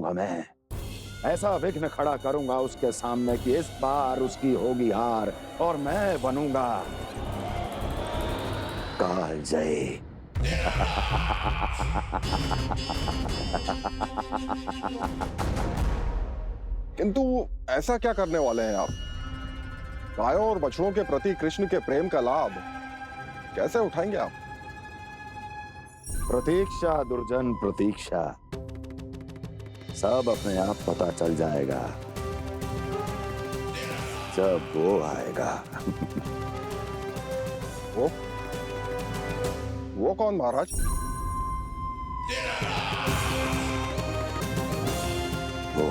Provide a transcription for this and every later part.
करूंगा मैं। ऐसा विघ्न खड़ा करूंगा उसके सामने कि इस बार उसकी होगी हार और मैं बनूंगा कालजयी। किंतु ऐसा क्या करने वाले हैं आप? गायों और बछड़ों के प्रति कृष्ण के प्रेम का लाभ कैसे उठाएंगे आप? प्रतीक्षा दुर्जन प्रतीक्षा, सब अपने आप पता चल जाएगा जब वो आएगा। वो कौन महाराज? वो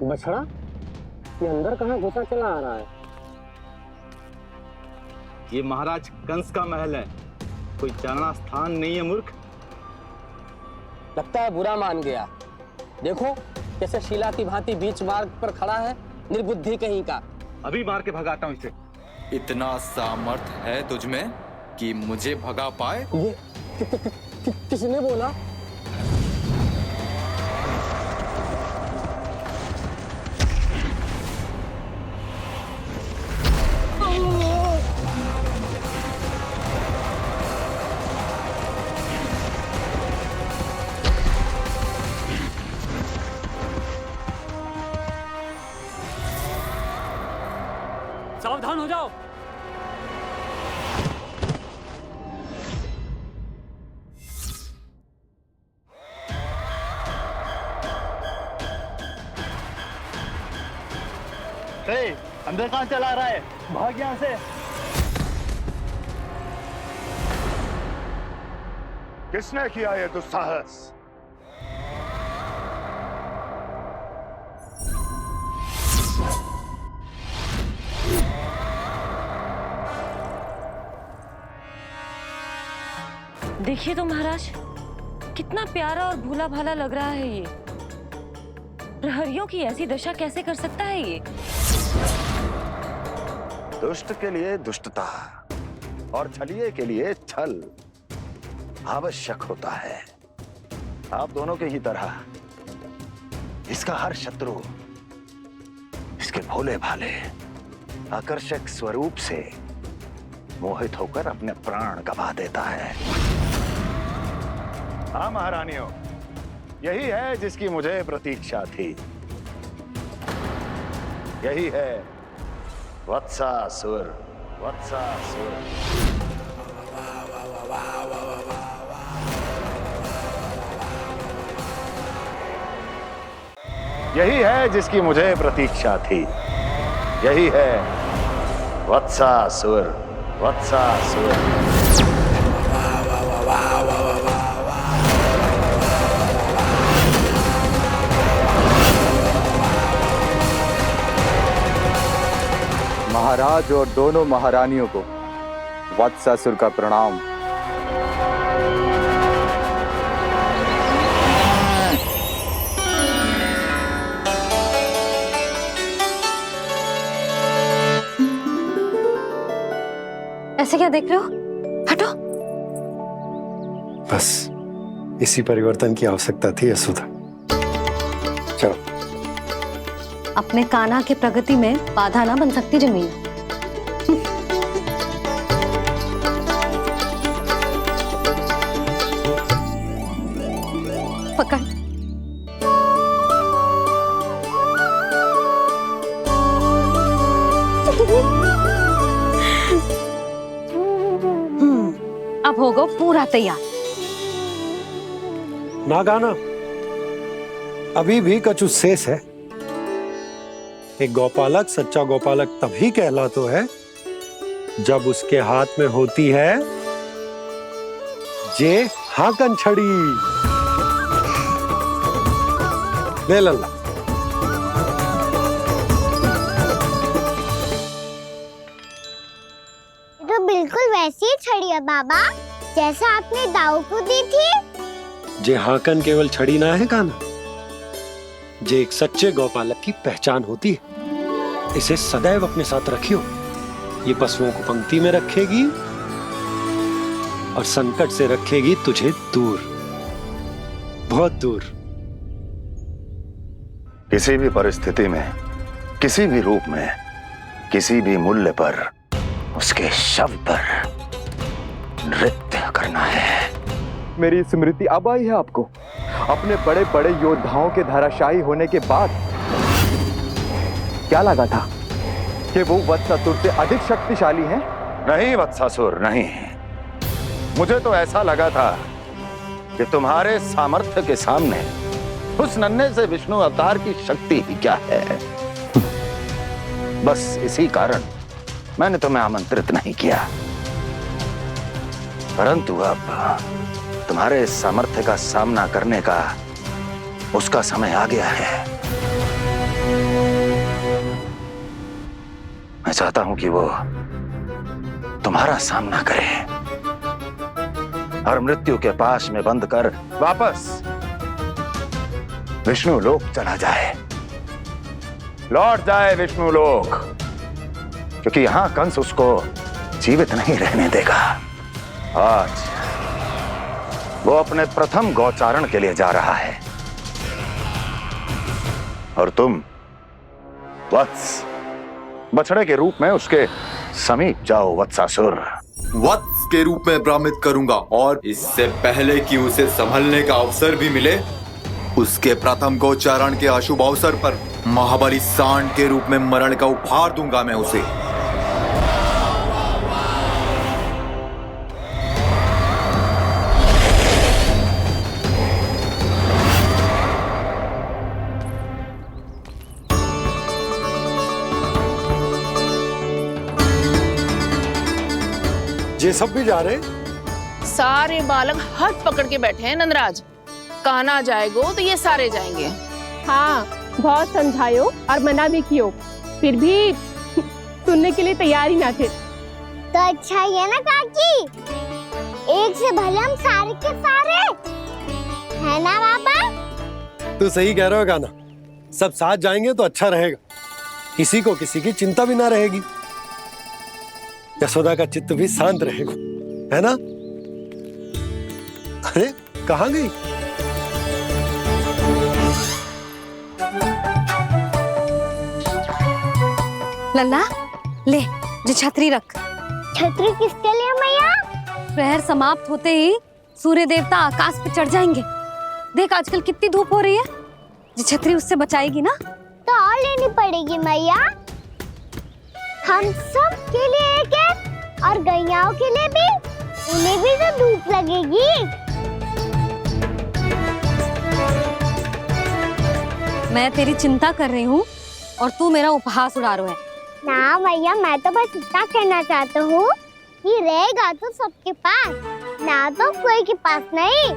बछड़ा, ये अंदर कहाँ घुसा चला आ रहा है? ये महाराज कंस का महल है, कोई जाना स्थान नहीं है मूर्ख। लगता है बुरा मान गया। देखो कैसे शिला की भांति बीच मार्ग पर खड़ा है, निर्बुद्धि कहीं का। अभी मार के भगाता हूँ इसे। इतना सामर्थ है तुझमें कि मुझे भगा पाए? ये किसने बोला? सावधान हो जाओ। अंदर कहाँ चला रहा है? भाग यहाँ से। किसने किया ये दुस्साहस? देखिए तो महाराज, कितना प्यारा और भोला भाला लग रहा है ये। प्रहरियों की ऐसी दशा कैसे कर सकता है ये? दुष्ट के लिए दुष्टता और छलिए के लिए छल आवश्यक होता है। आप दोनों के ही तरह इसका हर शत्रु इसके भोले भाले आकर्षक स्वरूप से मोहित होकर अपने प्राण गंवा देता है। हाँ महारानियों, यही है जिसकी मुझे प्रतीक्षा थी। यही है वत्सासुर। वत्सासुर यही है जिसकी मुझे प्रतीक्षा थी। यही है वत्सासुर। वत्सासुर महाराज और दोनों महारानियों को वत्सासुर का प्रणाम। ऐसे क्या देख रहे हो? हटो। बस इसी परिवर्तन की आवश्यकता थी यशोदा। चलो। अपने कान्हा की प्रगति में बाधा ना बन सकती जमीन। पकड़। अब होगा पूरा तैयार। ना गाना, अभी भी कछु शेष है। एक गौपालक सच्चा गौपालक तभी कहलाता है जब उसके हाथ में होती है जे हाकन छड़ी। ले लल्ला। तो बिल्कुल वैसी ही छड़ी है बाबा, जैसा आपने दाऊ को दी थी। जे हाकन केवल छड़ी ना है काना, जे एक सच्चे गौपालक की पहचान होती है। इसे सदैव अपने साथ रखियो। ये पशुओं को पंक्ति में रखेगी और संकट से रखेगी तुझे दूर, बहुत दूर। किसी भी परिस्थिति में, किसी भी रूप में, किसी भी मूल्य पर उसके शव पर नृत्य करना है। मेरी स्मृति अब आई है आपको, अपने बड़े बड़े योद्धाओं के धराशायी होने के बाद। क्या लगा था कि वो वत्सासुर से अधिक शक्तिशाली हैं? नहीं वत्सासुर, नहीं। मुझे तो ऐसा लगा था कि तुम्हारे सामर्थ्य के सामने उस नन्हे से विष्णु अवतार की शक्ति ही क्या है। बस इसी कारण मैंने तुम्हें आमंत्रित नहीं किया। परंतु अब तुम्हारे सामर्थ्य का सामना करने का उसका समय आ गया है। मैं चाहता हूं कि वो तुम्हारा सामना करे और मृत्यु के पाश में बंद कर वापस विष्णु लोक चला जाए, लौट जाए विष्णु लोक, क्योंकि यहां कंस उसको जीवित नहीं रहने देगा। आज वो अपने प्रथम गौचारण के लिए जा रहा है और तुम वत्स, बछड़े के रूप में उसके समीप जाओ वत्सासुर। वत्स के रूप में भ्रमित करूंगा और इससे पहले कि उसे संभलने का अवसर भी मिले, उसके प्रथम गोचारण के अशुभ अवसर पर महाबली सांड के रूप में मरण का उपहार दूंगा मैं उसे। ये सब भी जा रहे? सारे बालक हाथ पकड़ के बैठे हैं नंदराज। कान्हा जाएगो तो ये सारे जाएंगे। हाँ, बहुत समझायो और मना भी कियो, फिर भी सुनने के लिए तैयार ही ना थे। तो अच्छा ही है ना काकी, एक से भले हम सारे के सारे, है ना बाबा? तू सही कह रहे हो गाना, सब साथ जाएंगे तो अच्छा रहेगा, किसी को किसी की चिंता भी ना रहेगी, यशोदा का चित्त भी शांत रहेगा, है ना? अरे कहाँ गई? लल्ला ले, जो छतरी रख। छतरी किसके लिए मैया? प्रहर समाप्त होते ही सूर्य देवता आकाश पे चढ़ जाएंगे। देख आजकल कितनी धूप हो रही है, जो छतरी उससे बचाएगी ना। तो और लेनी पड़ेगी मैया, हम सब के लिए एक एक, और गैयाओं के लिए भी, उन्हें भी तो धूप लगेगी। मैं तेरी चिंता कर रही हूँ और तू मेरा उपहास उड़ा रहा है। ना मैया, मैं तो बस इतना कहना चाहता हूँ कि रहेगा तो सबके पास, ना तो कोई के पास नहीं।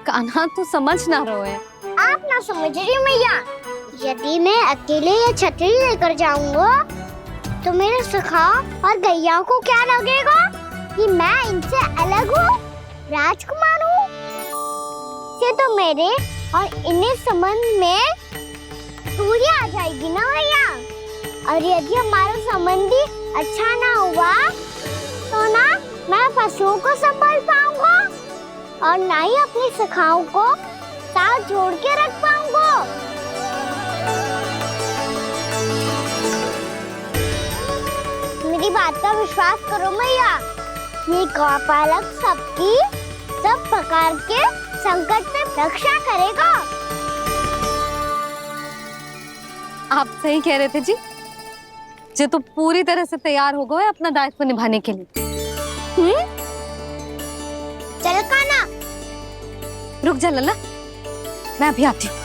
कान्हा तू समझ ना रहो है। आप ना समझ रही मैया, यदि मैं अकेले ये छतरी लेकर जाऊंगा तो मेरे सखा और गैयाओं को क्या लगेगा कि मैं इनसे अलग हूँ, राजकुमार हूँ। ये तो मेरे और इन्हें संबंध में दूरी आ जाएगी ना भैया। और यदि हमारा संबंध ही अच्छा ना हुआ तो ना मैं पशुओं को संभाल पाऊंगा और ना ही अपनी सखाओं को साथ जोड़ के रख पाऊंगा। मेरी बात का विश्वास करो मैया, ये गौपालक सबकी सब प्रकार के संकट से रक्षा करेगा। आप सही कह रहे थे जी, जो तो पूरी तरह से तैयार हो गए अपना दायित्व निभाने के लिए। चल कान्हा, रुक जा लल्ला, मैं अभी आती हूँ।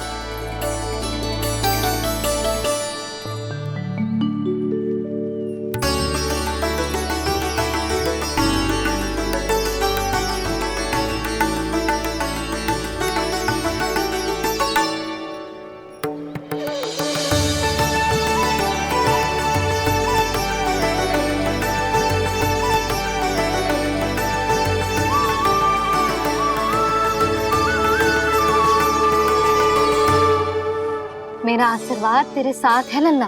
मेरा आशीर्वाद तेरे साथ है लल्ला।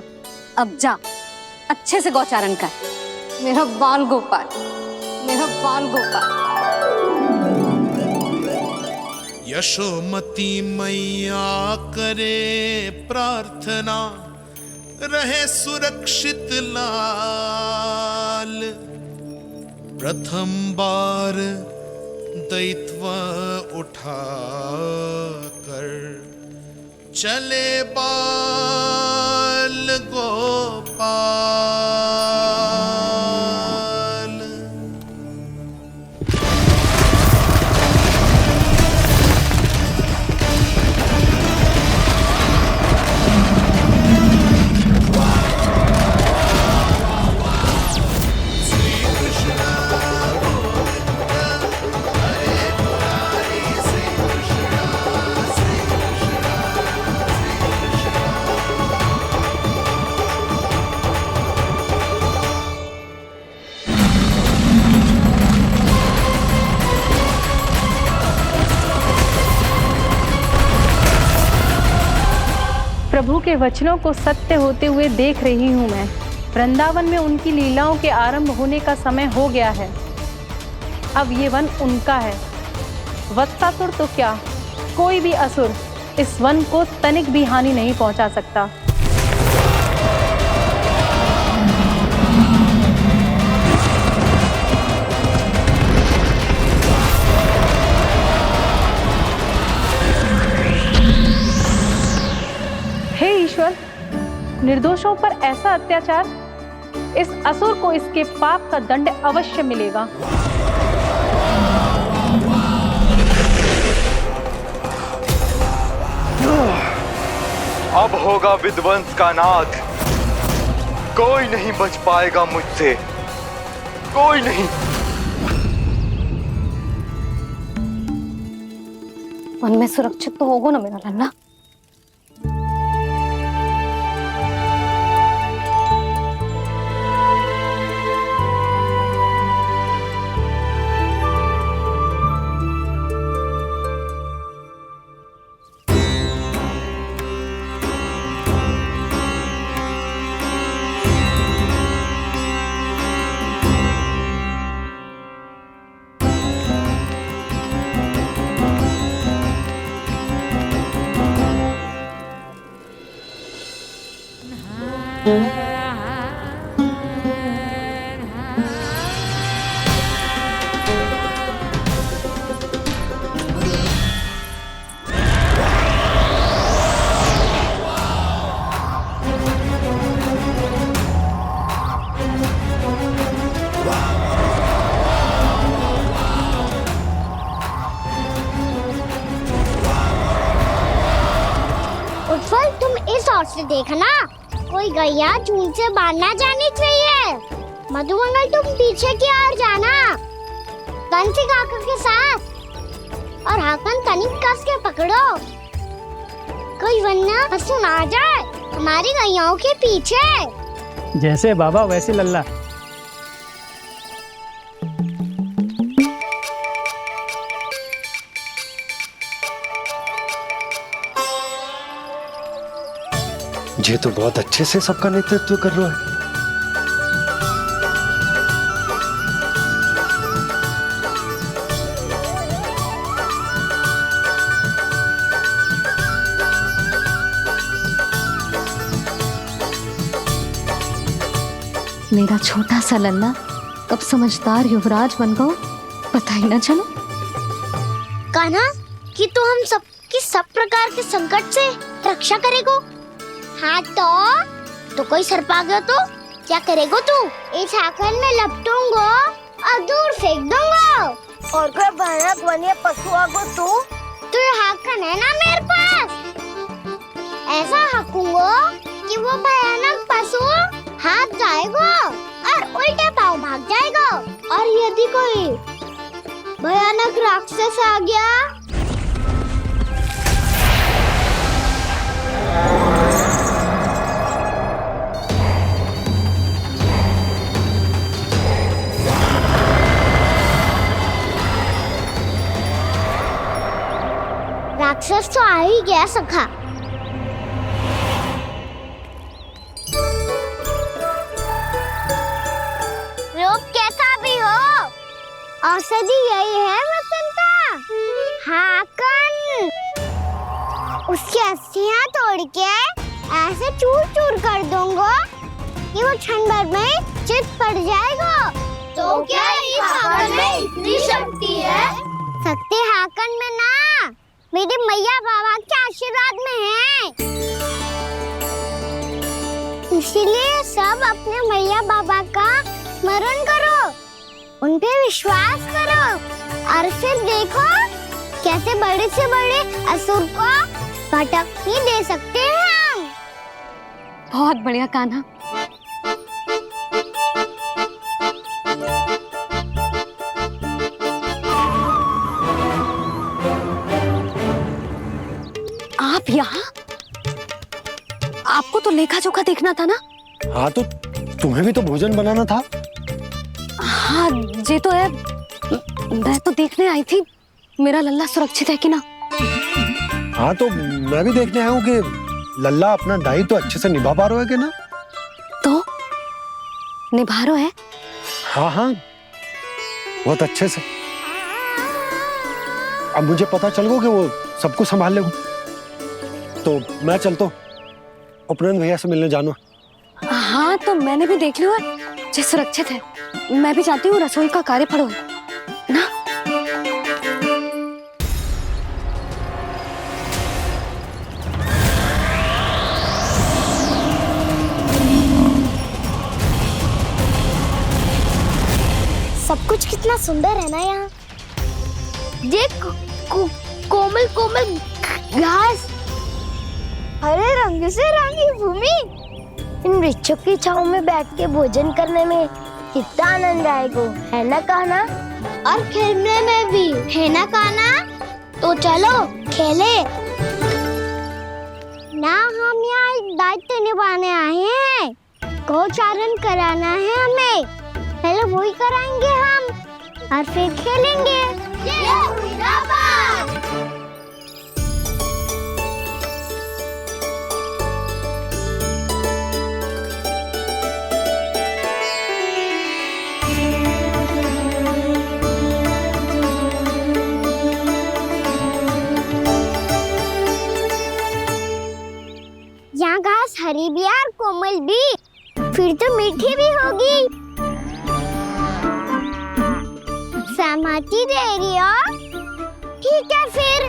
अब जा, अच्छे से गौचारण कर। मेरा बाल गोपाल, मेरा बाल गोपाल। यशोमती मैया करे प्रार्थना, रहे सुरक्षित लाल। प्रथम बार दैत्व उठा कर चले बाल गोपाल। प्रभु के वचनों को सत्य होते हुए देख रही हूँ मैं। वृंदावन में उनकी लीलाओं के आरंभ होने का समय हो गया है। अब ये वन उनका है। वत्सासुर तो क्या, कोई भी असुर इस वन को तनिक भी हानि नहीं पहुंचा सकता। हे ईश्वर, निर्दोषों पर ऐसा अत्याचार, इस असुर को इसके पाप का दंड अवश्य मिलेगा। अब होगा विध्वंस का नाद। कोई नहीं बच पाएगा मुझसे, कोई नहीं। वन में सुरक्षित तो होगा ना मेरा लल्ला? उत्पल, तुम इस ओर से देखना, कोई गैया झूठ से बाहर ना जानी चाहिए। मधुमंगल, तुम पीछे की ओर जाना, बंसी काका के साथ, और हाकन तनिक कस के पकड़ो, कोई वरना पशु ना जाए हमारी गैयाओं के पीछे। जैसे बाबा वैसे लल्ला। ये तो बहुत अच्छे से सबका नेतृत्व कर रहा है। मेरा छोटा सा लल्ला कब समझदार युवराज बन गो, पता ही ना चलो। कान्हा, कि तू हम सबकी सब प्रकार के संकट से रक्षा करेगो। हाँ तो कोई सर्प आ गया तो क्या करेगो तू? इस हाकन में लपटूंगा और दूर फेंक दूंगा। और कोई भयानक वन्य पशु आगो तो ये हाकन है ना मेरे पास, ऐसा हाकूंगा कि वो भयानक पशु हाथ जाएगा और उल्टे पाँव भाग जाएगा। और यदि कोई भयानक राक्षस आ गया राक्षस तो आ ही गया सखा। औषधि यही है वसंता, हाकन। उसकी अस्थियां तोड़ के ऐसे चूर चूर कर दूंगा कि वो क्षण भर में चित पड़ जाएगा। तो क्या इस हाकन में इतनी शक्ति है? शक्ति हाकन में ना, मेरे मैया बाबा के आशीर्वाद में है। इसीलिए सब अपने मैया बाबा का स्मरण करो, उन पे विश्वास करो और फिर देखो कैसे बड़े से बड़े असुर को भटकने दे सकते हैं हम। बहुत बढ़िया कान्हा। आप यहाँ? आपको तो लेखा जोखा देखना था ना? हाँ, तो तुम्हें भी तो भोजन बनाना था। हाँ ये तो है, मैं तो देखने आई थी मेरा लल्ला सुरक्षित है कि ना। हाँ, तो मैं भी देखने आया हूँ कि लल्ला अपना दायित्व तो अच्छे से निभा पा रहा है कि ना। तो निभा रहा है? हाँ हाँ, बहुत अच्छे से। अब मुझे पता चल गया कि वो सबको संभाल लेगा, तो मैं चलता हूँ, उपनंद भैया से मिलने जाना। हाँ, तो मैंने भी देख लिया जो सुरक्षित है। मैं भी चाहती हूँ रसोई का कार्य पड़ो ना। सब कुछ कितना सुंदर है ना यहाँ। देख कोमल कोमल घास, हरे रंग से रंगी भूमि। इन वृक्षों की छांव में बैठ के भोजन करने में कितना आनंद आएगा, है ना कान्हा? और खेलने में भी, है ना कान्हा? तो चलो खेले ना। हम यहाँ एक दायित्व निभाने आए हैं, गोचारण कराना है हमें। पहले वही कराएंगे हम और फिर खेलेंगे। ये हुई ना बात। यहाँ घास हरी भी और कोमल भी, फिर तो मीठी भी होगी। सहमति दे रही हो? ठीक है फिर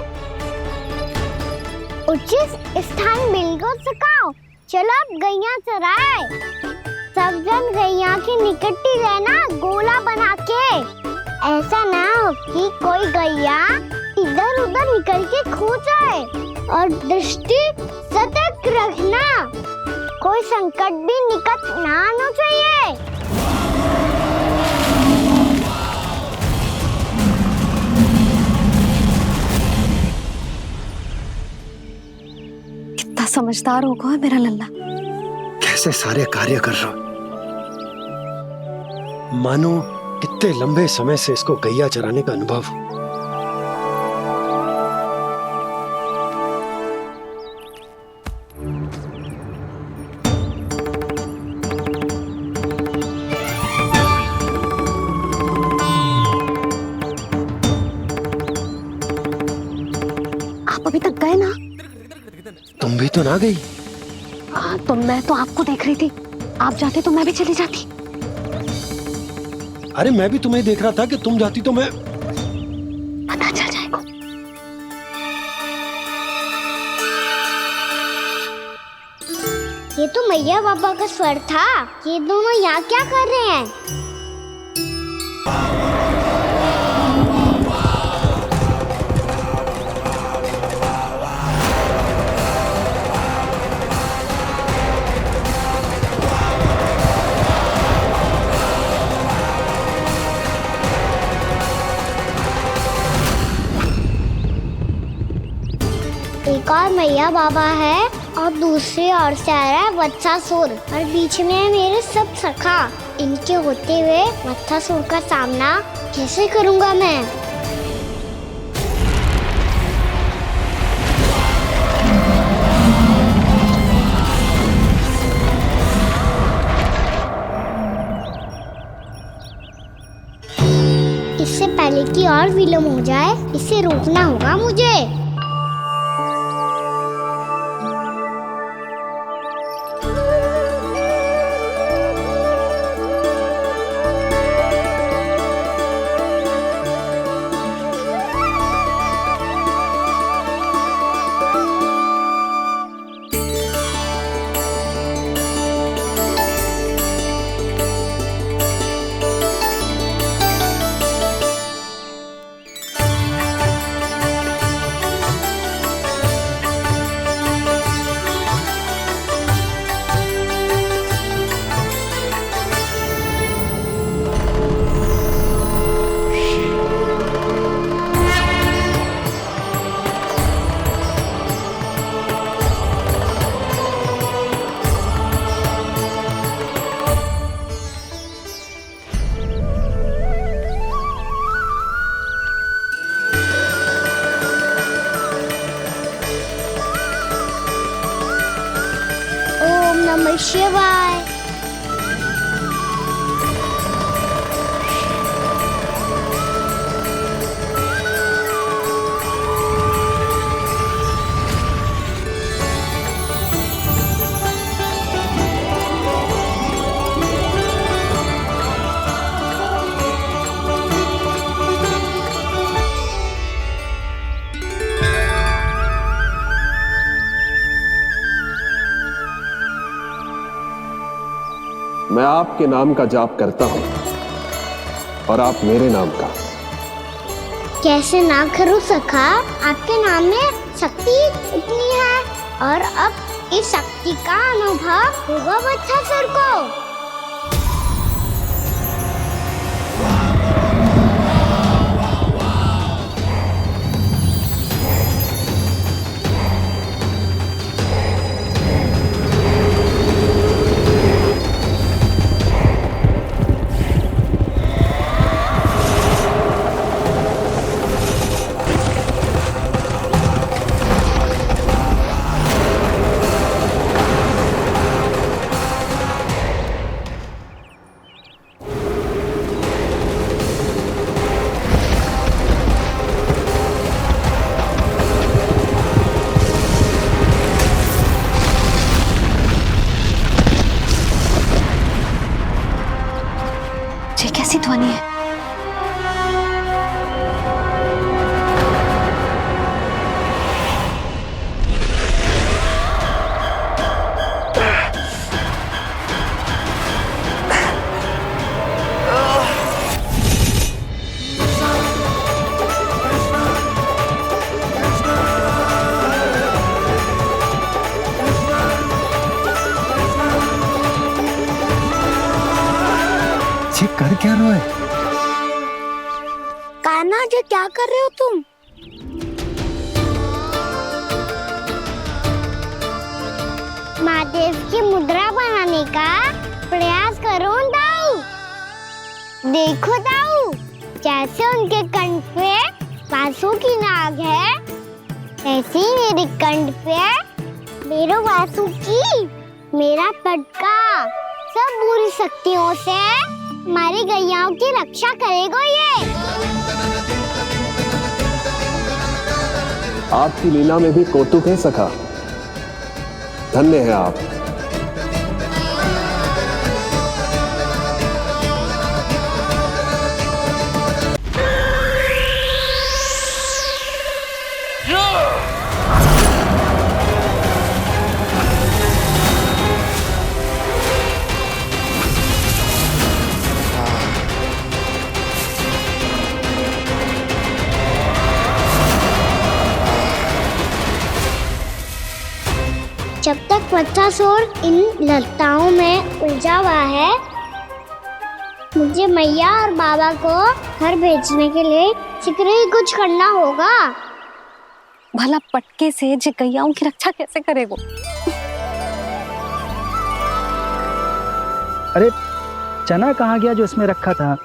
उचित स्थान बिल्कुल सिखाओ। चलो अब गैया चराए। सब जन गैया की निकटती रहना, गोला बना के। ऐसा ना हो कि कोई गैया इधर उधर निकल के खो जाए। और दृष्टि सतर्क रखना, कोई संकट भी निकट ना आना चाहिए। कितना समझदार होगा मेरा लल्ला। कैसे सारे कार्य कर रहा, मानो कितने लंबे समय से इसको गैया चराने का अनुभव हो। अभी तक गए ना? तुम भी तो ना गई। तो मैं तो आपको देख रही थी, आप जाते तो मैं भी चली जाती। अरे मैं भी तुम्हें देख रहा था कि तुम जाती तो मैं। पता चल जाएगा। ये तो मैया बाबा का स्वर था। ये दोनों यहाँ क्या कर रहे हैं? एक और मैया बाबा है और दूसरी ओर से आ रहा है वत्सासुर और बीच में है मेरे सब सखा। इनके होते हुए वत्सासुर का सामना कैसे करूंगा मैं? इससे और विलम्ब हो जाए, इसे रोकना होगा मुझे। ओम नमः शिवाय। मैं आपके नाम का जाप करता हूं और आप मेरे नाम का। कैसे ना करूं सखा, आपके नाम में शक्ति इतनी है, और अब इस शक्ति का अनुभव होगा वत्सासुर को। ये कैसी ध्वनि है? ये कर क्या रहा है? कान्हा जी, क्या कर रहे हो तुम? महादेव की मुद्रा बनाने का प्रयास करो दाऊ। देखो दाऊ, जैसे उनके कंठ पे बांसुरी की नाग है, ऐसे ही मेरे कंठ पे मेरो बांसुरी, मेरा पटका सब बुरी शक्तियों से हमारी गैयाओं की रक्षा करेगा ये। आपकी लीला में भी कौतुक है सखा, धन्य है आप। जब तक वत्सासुर इन लताओं में उलझा हुआ है, मुझे मैया और बाबा को घर भेजने के लिए शीघ्र ही कुछ करना होगा। भला पटके से जे गैयाओं की रक्षा कैसे करेगा? अरे चना कहाँ गया जो इसमें रखा था?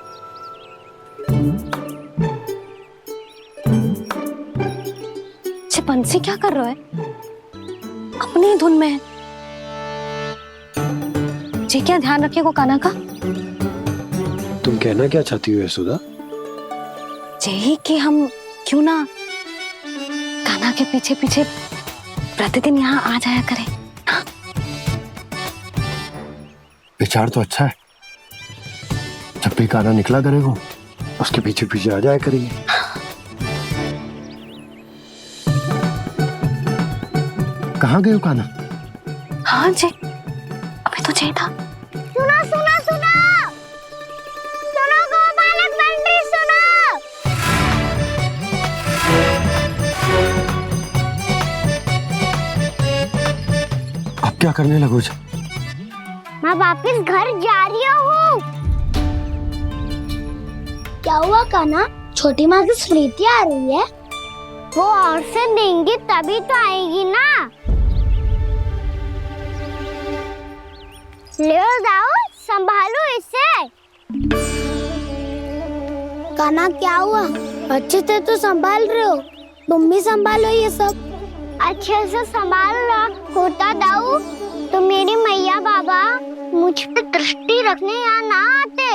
बंसी क्या कर रहा है? अपनी ही धुन में है। जी क्या ध्यान रखिएगा कान्हा का। तुम कहना क्या चाहती हो यशोदा? यही कि हम क्यों ना कान्हा के पीछे पीछे प्रतिदिन यहाँ आ जाया करें। हाँ? विचार तो अच्छा है। जब भी कान्हा निकला करेगा उसके पीछे पीछे आ जाया करेंगे। कहाँ गए हो कान्हा? हाँ जी, अभी तो चाहिए था। सुनो सुनो सुनो सुनो गोपालक बंटी सुनो। अब क्या करने लगोगे? मैं वापस घर जा रही हूँ। क्या हुआ कान्हा? छोटी माँ की स्मृति आ रही है। वो और से देंगी तभी तो आएगी ना। ले जाओ, संभालो इसे। कान्हा क्या हुआ? अच्छे से तो संभाल रहे हो, तुम भी संभालो ये सब। अच्छे से संभाल रहा होता दाऊ तो मेरी मैया बाबा मुझ पे दृष्टि रखने यहाँ ना आते।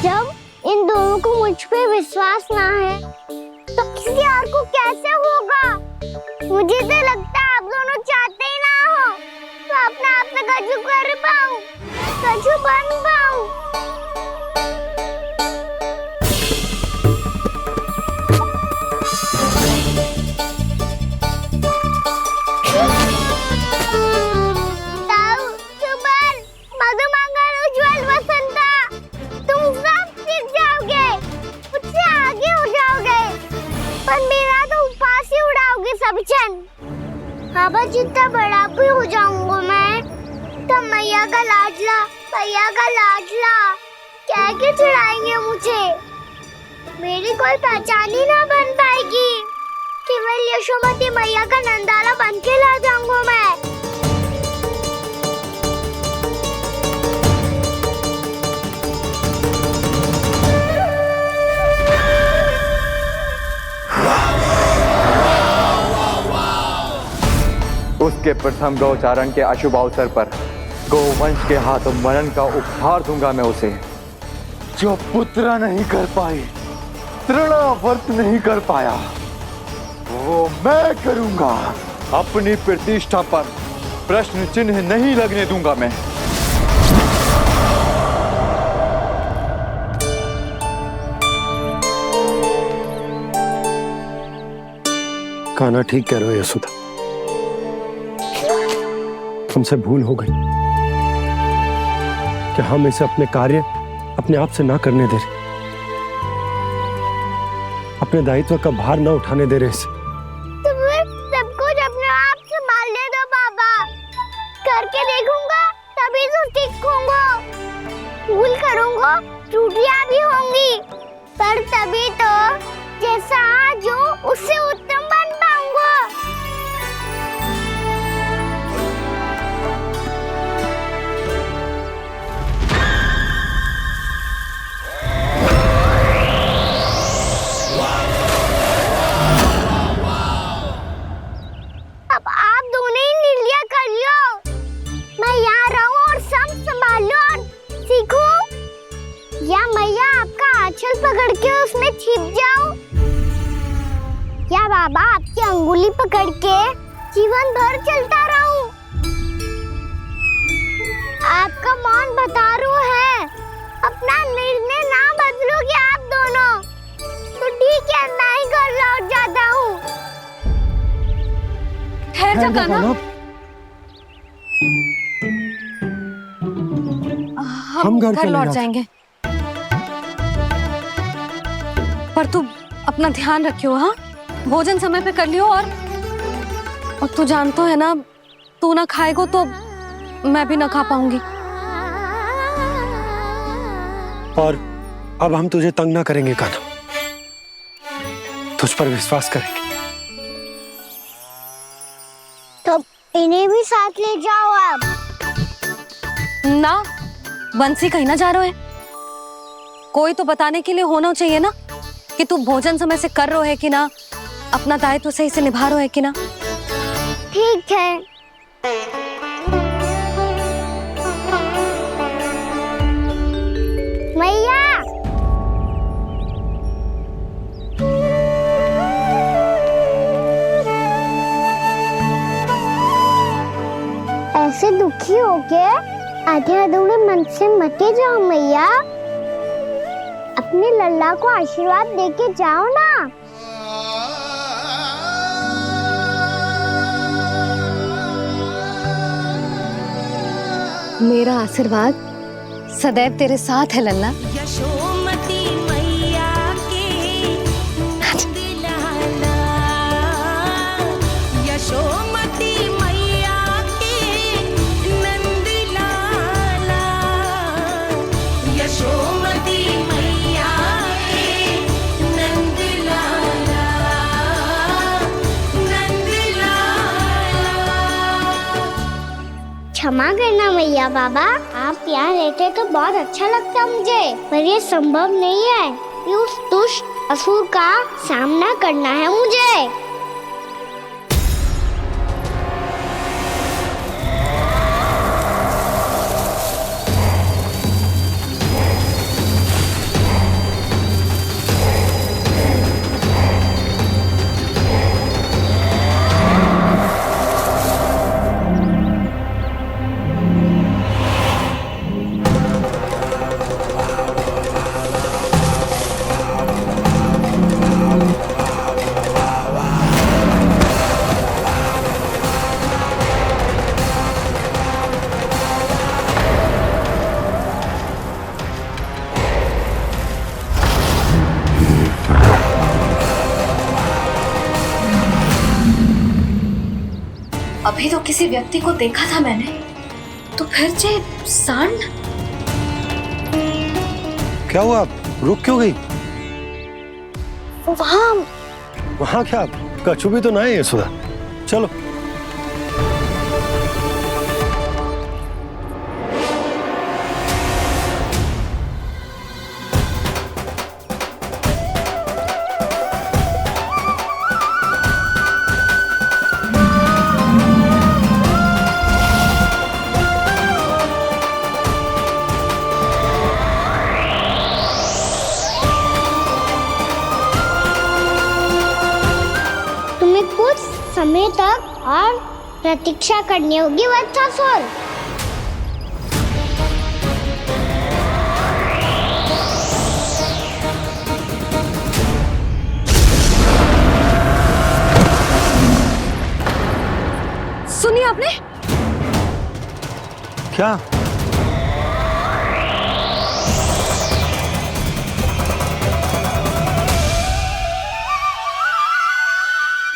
जब इन दोनों को मुझ पे विश्वास ना है तो किसी और को कैसे होगा? मुझे तो लगता है आप दोनों चाहते ही ना हो तो अपने आप से कछु कर पाऊं, कछु बन पाऊं। बाबा जितना बड़ा भी हो जाऊंगा मैं तो मैया का लाडला, भैया का लाडला कह के चिढ़ाएंगे मुझे। मेरी कोई पहचान ही ना बन पाएगी। केवल यशोमती मैया का नंदाला बन के ला जाऊंगा मैं। उसके प्रथम गौचारण के अशुभ अवसर पर गोवंश के हाथों मरण का उपहार दूंगा मैं उसे। जो पुत्र नहीं कर पाई, तृणावर्त नहीं कर पाया, वो मैं करूंगा। अपनी प्रतिष्ठा पर प्रश्न चिन्ह नहीं लगने दूंगा मैं। कान्हा ठीक कह रहे हो यशोदा, हमसे भूल हो गई कि हम इसे अपने कार्य अपने आप से ना करने दे रहे, अपने दायित्व का भार ना उठाने दे रहे इसे। तो फिर सब कुछ अपने आप से संभालने दो बाबा। करके देखूंगा तभी तो सीखूंगा। भूल करूंगा, त्रुटियां भी होंगी, पर तभी तो जैसा आज हूं उससे उत्तम बन पाऊंगा। अब आप दोनों ही निर्णय कर लो। मैं यहाँ रहूं और सब संभाल लो और सीखूं, या मैया आपका आंचल पकड़ के उसमें छिप जाऊं, या बाबा आपकी अंगुली पकड़ के जीवन भर चलता रहूं। आपका मौन बता रहा है, अपना निर्णय ना बदलोगे आप दोनों तो ठीक है, मैं ही घर लौट जाता हूँ। ठहर जा कान्हा, हम घर लौट जाएंगे, पर तू अपना ध्यान रखियो। हाँ, भोजन समय पे कर लियो। और तू जानतो है ना, तू ना खाएगो तो मैं भी ना खा पाऊंगी। और अब हम तुझे तंग ना करेंगे कान्हा, तुझ पर विश्वास करेंगे। तो इन्हें भी साथ ले जाओ आप। ना, बंसी कहीं ना जा रहे है। कोई तो बताने के लिए होना चाहिए ना कि तू भोजन समय से कर रहे है कि ना, अपना दायित्व सही से निभा रहे है कि ना। ठीक है, मैया ऐसे दुखी हो के आधे अधूरे मन से मत जाओ मैया, अपने लल्ला को आशीर्वाद देके जाओ ना। मेरा आशीर्वाद सदैव तेरे साथ है लल्ला। यशोमती मैया के नंद लाला, यशोमती मैया के नंद लाला, यशोमती मैया के नंद लाला, नंद लाला। क्षमा करना मैया बाबा, आप यहाँ रहते तो बहुत अच्छा लगता मुझे, पर ये संभव नहीं है कि उस दुष्ट असुर का सामना करना है मुझे। अभी तो किसी व्यक्ति को देखा था मैंने, तो फिर से सांड। क्या हुआ, रुक क्यों गई? वहाँ क्या कछु भी तो नहीं है सुधा, चलो। कुछ समय तक और प्रतीक्षा करनी होगी वत्सासुर। सुनिए आपने क्या?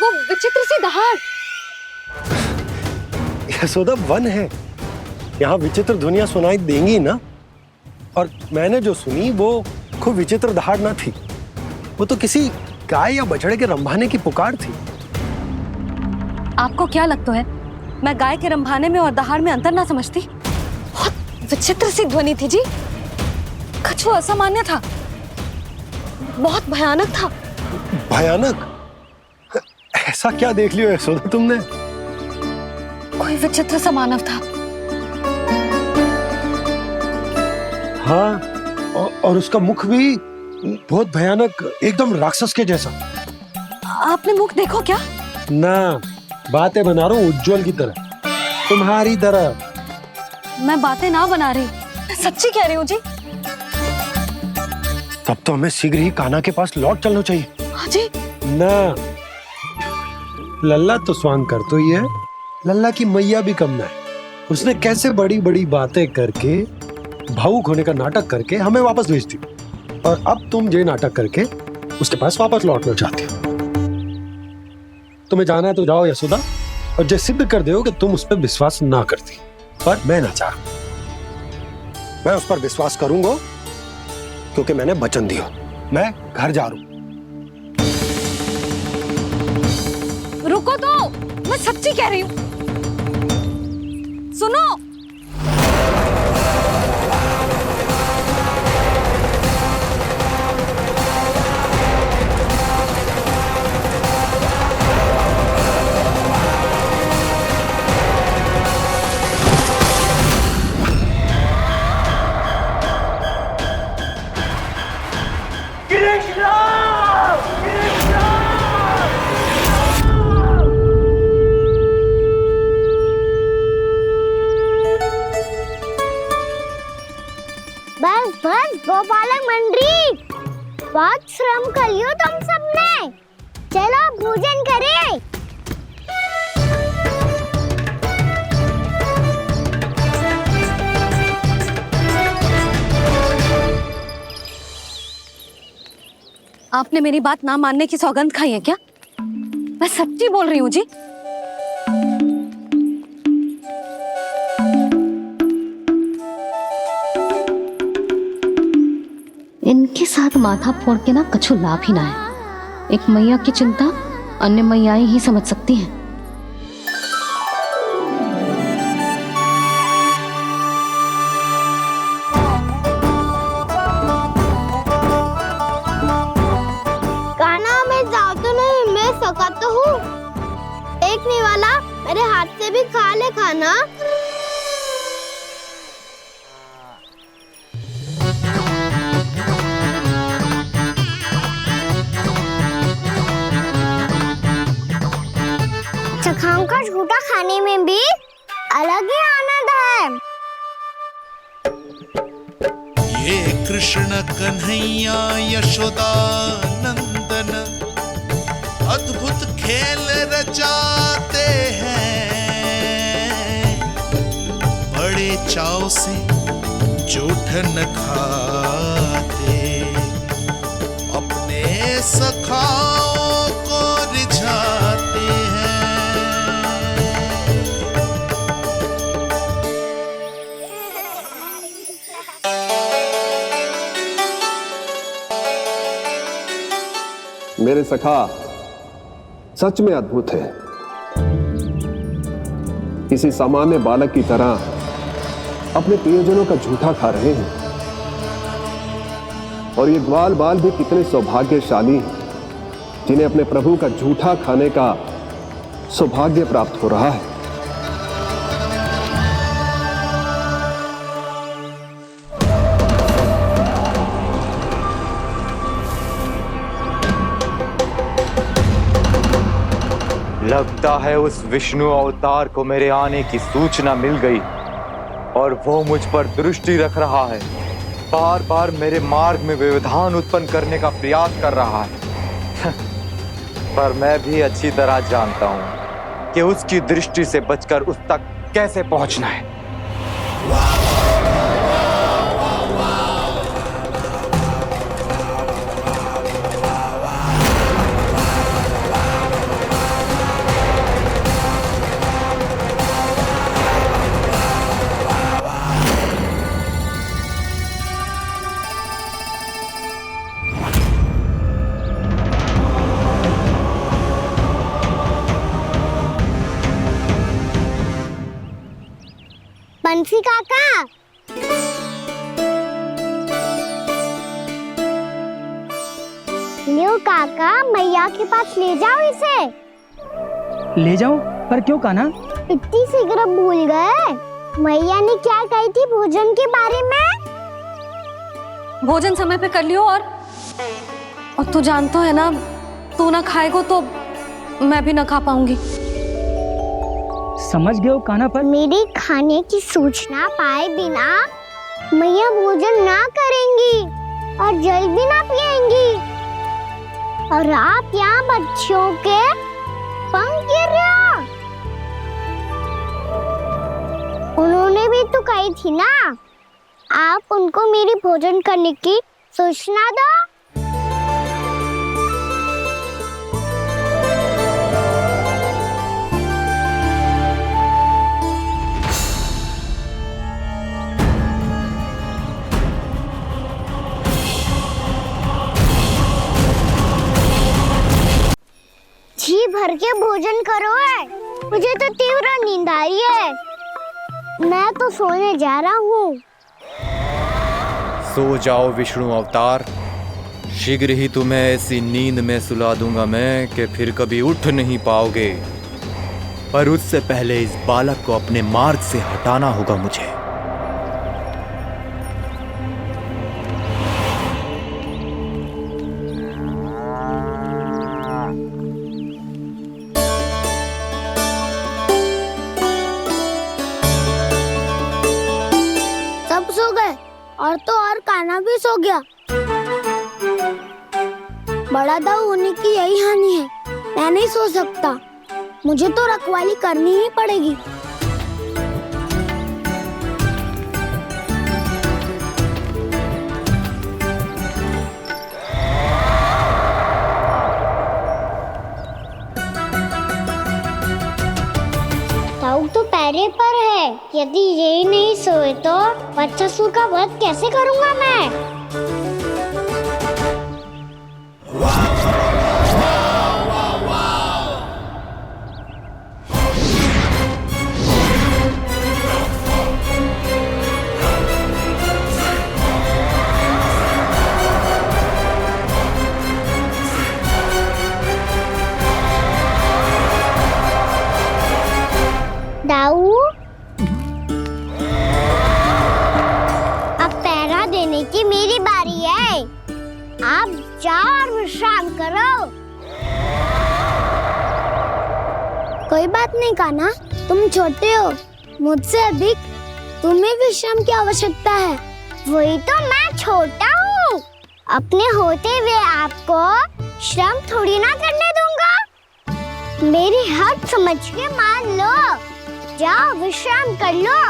वो विचित्र सी दहाड़। यशोदा वन है, यहाँ विचित्र ध्वनियां सुनाई देंगी ना। और मैंने जो सुनी वो खूब विचित्र दहाड़ ना थी, वो तो किसी गाय या बछड़े के रंभाने की पुकार थी। आपको क्या लगता है मैं गाय के रंभाने में और दहाड़ में अंतर ना समझती? बहुत विचित्र सी ध्वनि थी जी, कुछ वो असामान्य था, बहुत भयानक था। भयानक? ऐसा क्या देख लियो यशोदा तुमने? कोई विचित्र सा मानव था। हाँ, और उसका मुख भी बहुत भयानक, एकदम राक्षस के जैसा। आपने मुख देखो क्या? ना, बातें बना रहा हूँ उज्जवल की तरह, तुम्हारी तरह। मैं बातें ना बना रही, मैं सच्ची कह रही हूँ जी। तब तो हमें शीघ्र ही कान्हा के पास लौट चलना चाहिए। हाँ जी। ना, लल्ला तो स्वांग कर तो ही है, लल्ला की मैया भी कम ना है। उसने कैसे बड़ी बड़ी बातें करके, भावुक होने का नाटक करके हमें वापस भेज दी, और अब तुम ये नाटक करके उसके पास वापस लौटना चाहती हो। तुम्हें जाना है तो जाओ यशोदा, और ये सिद्ध कर दो कि तुम उस पर विश्वास ना करती। पर मैं ना चाह, मैं उस पर विश्वास करूंगा क्योंकि मैंने वचन दिया। मैं घर जा रहा हूं। रुको तो, मैं सच्ची कह रही हूँ। सुनो, पंडित, बहुत श्रम कर लियो तुम सबने। चलो भोजन करें। आपने मेरी बात ना मानने की सौगंध खाई है क्या? मैं सच्ची बोल रही हूँ जी। इनके साथ माथा फोड़ के ना कछु लाभ ही ना है। एक मैया की चिंता अन्य मैयाएं ही समझ सकती हैं। कान्हा मैं जाऊँ तो नहीं, मैं सका तो हूँ। एक नहीं वाला मेरे हाथ से भी खा ले खाना। चखाओं का झूठा खाने में भी अलग ही आनंद है। ये कृष्ण कन्हैया यशोदा नंदन अद्भुत खेल रचाते हैं, बड़े चाव से जूठ न खाते, अपने सखाओं को रिझाते हैं। मेरे सखा सच में अद्भुत है। किसी सामान्य बालक की तरह अपने प्रियजनों का झूठा खा रहे हैं। और ये ग्वाल बाल भी कितने सौभाग्यशाली हैं जिन्हें अपने प्रभु का झूठा खाने का सौभाग्य प्राप्त हो रहा है। लगता है उस विष्णु अवतार को मेरे आने की सूचना मिल गई और वो मुझ पर दृष्टि रख रहा है। बार बार मेरे मार्ग में व्यवधान उत्पन्न करने का प्रयास कर रहा है। पर मैं भी अच्छी तरह जानता हूं कि उसकी दृष्टि से बचकर उस तक कैसे पहुंचना है। बंसी काका, लियो काका, मैया के पास ले जाओ इसे। ले जाओ? पर क्यों कान्हा? इतनी शीघ्र भूल गए? मैया ने क्या कही थी भोजन के बारे में? भोजन समय पे कर लियो और तू जानता है ना, तू ना खाएगो तो मैं भी ना खा पाऊंगी। समझ गए हो कान्हा? पर मेरे खाने की सूचना पाए बिना मैया भोजन ना करेंगी और जल भी ना पिएंगी। और आप यहाँ बच्चों के पंख गिर रहे हो। उन्होंने भी तो कही थी ना, आप उनको मेरी भोजन करने की सूचना दो। जी भर के भोजन करो है, मुझे तो तीव्र नींद आ रही है। मैं तो सोने जा रहा हूँ। सो जाओ विष्णु अवतार, शीघ्र ही तुम्हें ऐसी नींद में सुला दूंगा मैं कि फिर कभी उठ नहीं पाओगे। पर उससे पहले इस बालक को अपने मार्ग से हटाना होगा मुझे। सब सो गए और तो और कान्हा भी सो गया। बड़ा दाऊ होने की यही हानि है। मैं नहीं सो सकता, मुझे तो रखवाली करनी ही पड़ेगी। दाऊ तो पैरे पर है, यदि यही नहीं सोए तो बच्चासुर का वध कैसे करूंगा मैं? दाऊ, अब पहरा देने की मेरी बारी है। आप जाओ और विश्राम करो। कोई बात नहीं कान्हा, तुम छोटे हो, मुझसे अधिक तुम्हें विश्राम की आवश्यकता है। वही तो मैं छोटा हूँ, अपने होते हुए आपको श्रम थोड़ी ना करने दूंगा। मेरी हद समझ के मान लो, जाओ विश्राम कर लो।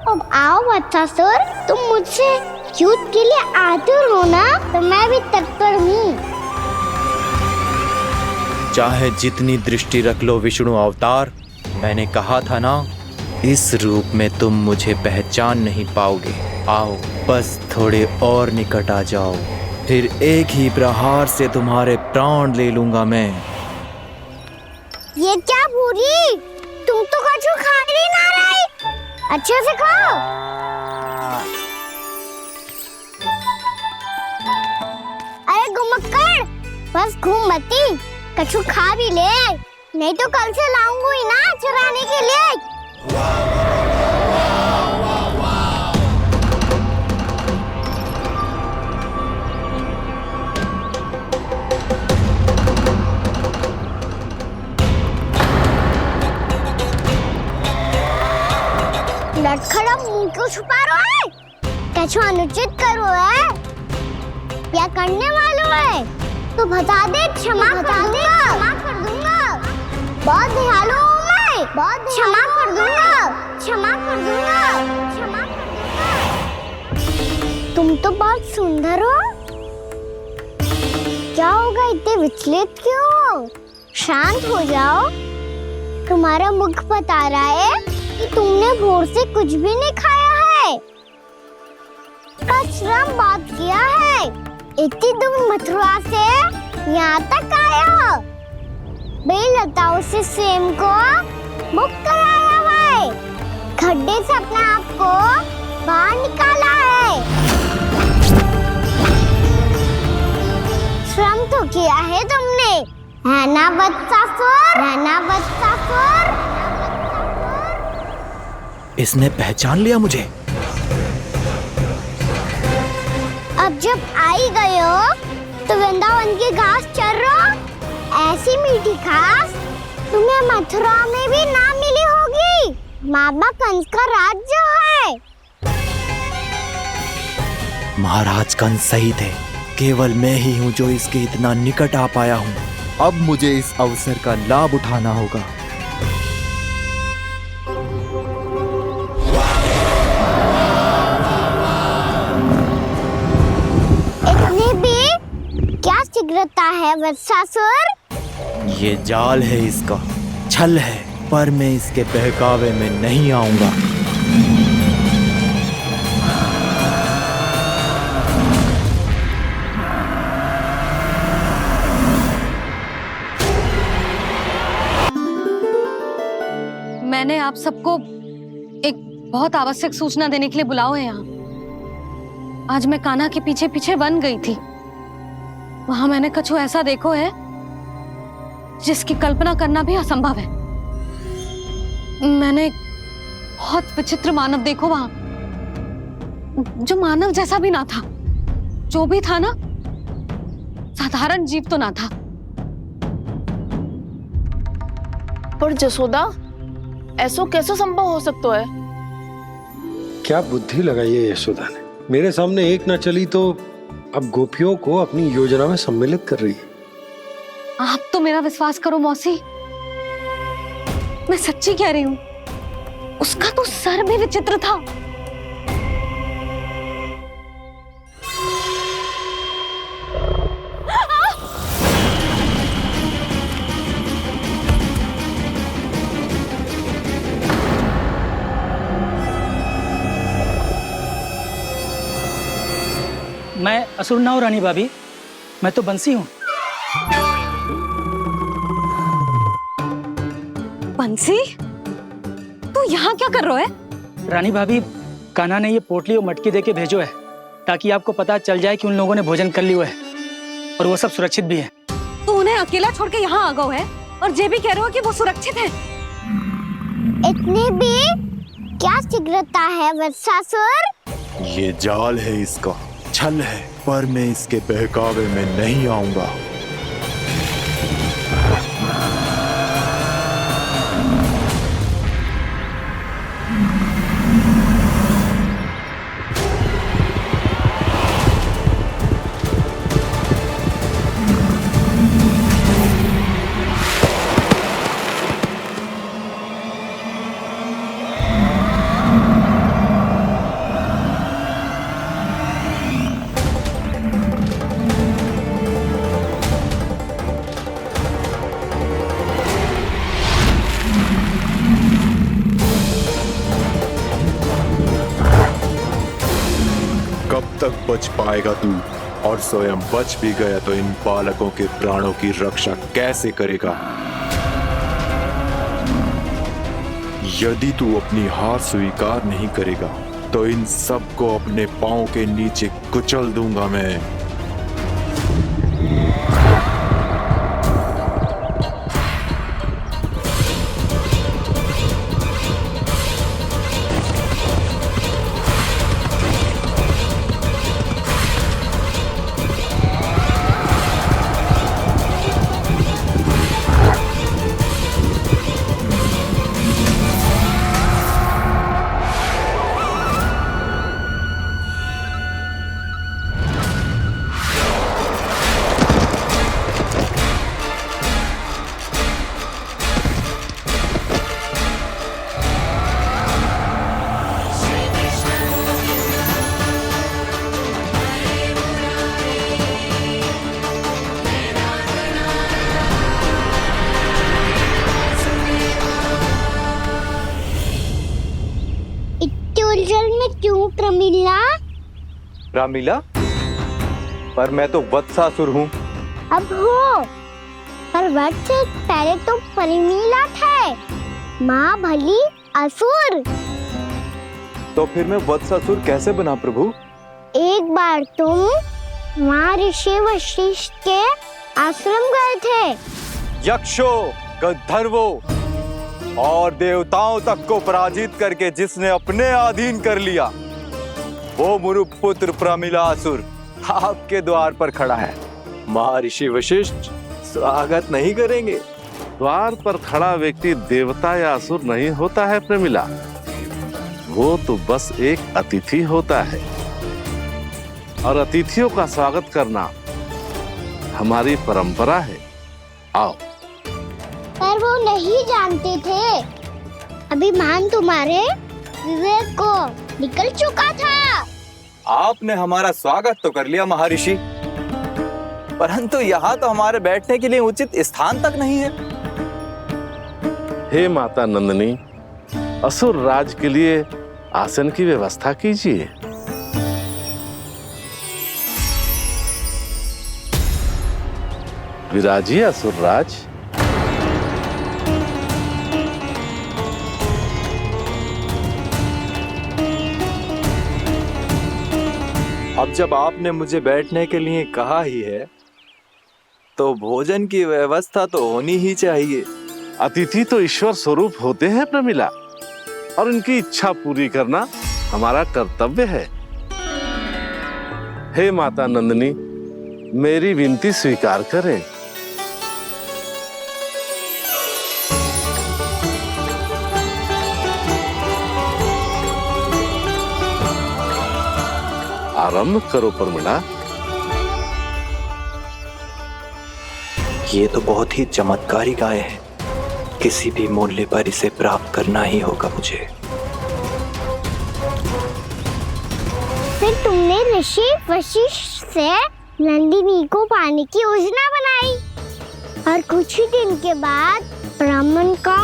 अब आओ बच्चासुर, तुम मुझसे युद्ध के लिए आतुर हो ना, तो मैं भी तत्पर हूँ। चाहे जितनी दृष्टि रख लो विष्णु अवतार, मैंने कहा था ना, इस रूप में तुम मुझे पहचान नहीं पाओगे। आओ बस थोड़े और निकट आ जाओ, फिर एक ही प्रहार से तुम्हारे प्राण ले लूंगा मैं। ये क्या भूरी, तुम तो कछु खा ही ना रही, अच्छे से खाओ। अरे घुमक्कड़, बस घूम मती, कछु खा भी ले, नहीं तो कल से लाऊंगी ना चुराने के लिए। लटखड़ा मुंह क्यों छुपा रहा है? कछु अनुचित करो है या करने वालों है तो बता दे, क्षमा कर दूंगा। बहुत दयालु हूँ मैं, बहुत क्षमा कर दूंगा। तुम तो बहुत सुंदर हो, क्या होगा इतने विचलित क्यों हो? शांत हो जाओ, तुम्हारा मुख बता रहा है कि तुमने भोर से कुछ भी नहीं खाया है, श्रम बात किया है, इतनी दूर मथुरा से यहाँ तक आया हो, बेलताओं से सेम को मुक्त कराया हुआ है, खड्डे से अपने आप को बाहर निकाला है, श्रम तो किया है तुमने, है ना बच्चासुर? इसने पहचान लिया मुझे। अब जब आई गए हो तो वृंदावन की घास चर रहो, ऐसी मीठी घास तुम्हें मथुरा में भी ना मिली होगी। मामा कंस का राज्य है। महाराज कंस सही थे, केवल मैं ही हूँ जो इसके इतना निकट आ पाया हूँ। अब मुझे इस अवसर का लाभ उठाना होगा। इतनी भी क्या शीघ्रता है वत्सासुर? ये जाल है इसका, छल है, पर मैं इसके बहकावे में नहीं आऊंगा। मैंने आप सबको एक बहुत आवश्यक सूचना देने के लिए बुलाओ है यहाँ। आज मैं कान्हा के पीछे पीछे वन गई थी। वहां मैंने कछु ऐसा देखो है जिसकी कल्पना करना भी असंभव है। मैंने बहुत विचित्र मानव देखो वहां, जो मानव जैसा भी ना था, जो भी था ना साधारण जीव तो ना था। पर जसोदा ऐसो कैसे संभव हो सकता है? क्या बुद्धि लगाई है यशोदा ने। मेरे सामने एक ना चली तो अब गोपियों को अपनी योजना में सम्मिलित कर रही है। आप तो मेरा विश्वास करो मौसी, मैं सच्ची कह रही हूँ। उसका तो सर भी विचित्र था। मैं असुर ना हूं रानी भाभी, मैं तो बंसी हूँ। बंसी, तू यहाँ क्या कर रहा है? रानी भाभी, कान्हा ने ये पोटली और मटकी देके भेजो है ताकि आपको पता चल जाए कि उन लोगों ने भोजन कर लिया है और वो सब सुरक्षित भी है। तू उन्हें अकेला छोड़ के यहाँ आ गया है और ये भी कह रहे हो कि वो सुरक्षित है। इतनी भी क्या शीघ्रता है वत्सासुर? ये जाल है, इसका छल है, पर मैं इसके बहकावे में नहीं आऊंगा। कब तक बच पाएगा तू? और स्वयं बच भी गया तो इन बालकों के प्राणों की रक्षा कैसे करेगा? यदि तू अपनी हार स्वीकार नहीं करेगा तो इन सबको अपने पांव के नीचे कुचल दूंगा मैं। क्यों प्रमिला? रामलीला, पर मैं तो वत्सासुर हूँ। अब हो, पर वट से पहले तो परिमीला थे, माँ भली असुर। तो फिर मैं वत्सासुर कैसे बना प्रभु? एक बार तुम माँ ऋषि वशिष्ठ के आश्रम गए थे। यक्षो, गंधर्वों और देवताओं तक को पराजित करके जिसने अपने अधीन कर लिया, वो मुरुपुत्र प्रमिलासुर आपके द्वार पर खड़ा है। महर्षि वशिष्ठ स्वागत नहीं करेंगे? द्वार पर खड़ा व्यक्ति देवता या असुर नहीं होता है प्रमिला, वो तो बस एक अतिथि होता है और अतिथियों का स्वागत करना हमारी परंपरा है। आओ। पर वो नहीं जानते थे, अभिमान तुम्हारे विवेक को निकल चुका था। आपने हमारा स्वागत तो कर लिया महर्षि, परंतु यहाँ तो हमारे बैठने के लिए उचित स्थान तक नहीं है। हे माता नंदिनी, असुर राज के लिए आसन की व्यवस्था कीजिए। विराजिए असुर राज। अब जब आपने मुझे बैठने के लिए कहा ही है, तो भोजन की व्यवस्था तो होनी ही चाहिए। अतिथि तो ईश्वर स्वरूप होते हैं प्रमिला, और उनकी इच्छा पूरी करना हमारा कर्तव्य है। हे माता नंदिनी, मेरी विनती स्वीकार करें। आरंभ करो प्रमिला। ये तो बहुत ही चमत्कारी गाय है, किसी भी मूल्य पर इसे प्राप्त करना ही होगा मुझे। फिर तुमने ऋषि वशिष्ठ से नंदिनी को पाने की योजना बनाई और कुछ ही दिन के बाद ब्राह्मण का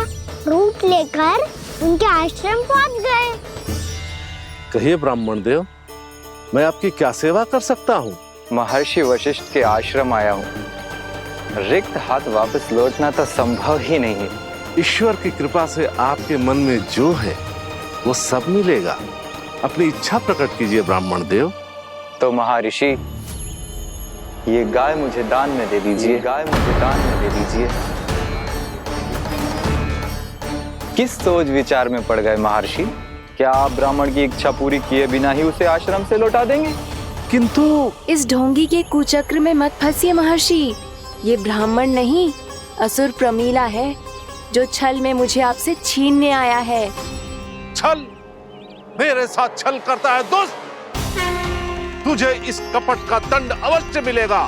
रूप लेकर उनके आश्रम पहुंच गए। कहिए ब्राह्मण देव, मैं आपकी क्या सेवा कर सकता हूँ? महर्षि वशिष्ठ के आश्रम आया हूँ। रिक्त हाथ वापस लौटना तो संभव ही नहीं है। ईश्वर की कृपा से आपके मन में जो है वो सब मिलेगा। अपनी इच्छा प्रकट कीजिए ब्राह्मण देव। तो महर्षि, ये गाय मुझे दान में दे दीजिए। गाय मुझे दान में दे दीजिए। किस सोच विचार में पड़ गए महर्षि? क्या आप ब्राह्मण की इच्छा पूरी किए बिना ही उसे आश्रम से लौटा देंगे? किंतु इस ढोंगी के कुचक्र में मत फंसिए महर्षि। ये ब्राह्मण नहीं, असुर प्रमीला है, जो छल में मुझे आपसे छीनने आया है। छल? मेरे साथ छल करता है दुष्ट? तुझे इस कपट का दंड अवश्य मिलेगा।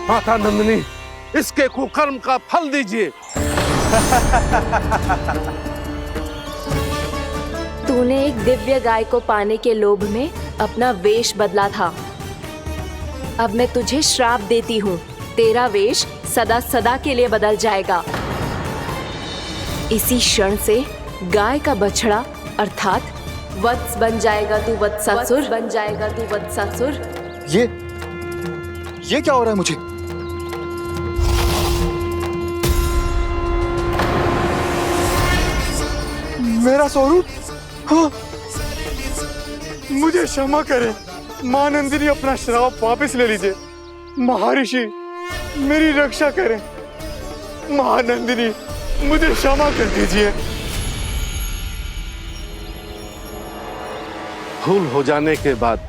माता नंदिनी, इसके कुकर्म का फल दीजिए। तूने एक दिव्य गाय को पाने के लोभ में अपना वेश बदला था। अब मैं तुझे श्राप देती हूँ, तेरा वेश सदा सदा के लिए बदल जाएगा। इसी क्षण से गाय का बछड़ा अर्थात वत्स बन जाएगा तू वत्सासुर, बन जाएगा तू वत्सासुर। ये क्या हो रहा है मुझे? मेरा स्वरूप? हाँ। मुझे क्षमा करें मां नंदिनी, अपना श्राप वापस ले लीजिए। महर्षि, मेरी रक्षा करें। मां नंदिनी, मुझे क्षमा कर दीजिए। भूल हो जाने के बाद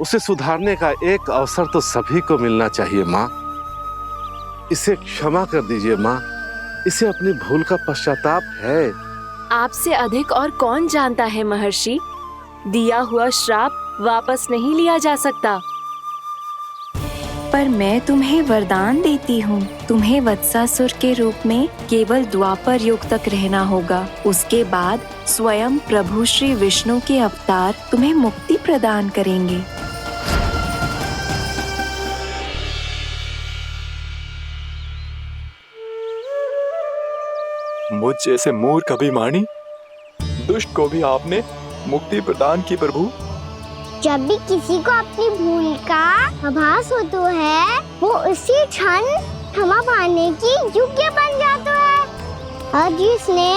उसे सुधारने का एक अवसर तो सभी को मिलना चाहिए माँ। इसे क्षमा कर दीजिए माँ, इसे अपनी भूल का पश्चाताप है। आपसे अधिक और कौन जानता है महर्षि, दिया हुआ श्राप वापस नहीं लिया जा सकता। पर मैं तुम्हें वरदान देती हूँ, तुम्हें वत्सासुर के रूप में केवल द्वापर युग तक रहना होगा। उसके बाद स्वयं प्रभु श्री विष्णु के अवतार तुम्हें मुक्ति प्रदान करेंगे। मुझ जैसे मूर्ख अभिमानी दुष्ट को भी आपने मुक्ति प्रदान की प्रभु। जब भी किसी को अपनी भूल का आभास होता है, वो उसी क्षण क्षमा पाने की योग्य बन जाता है। और जिसने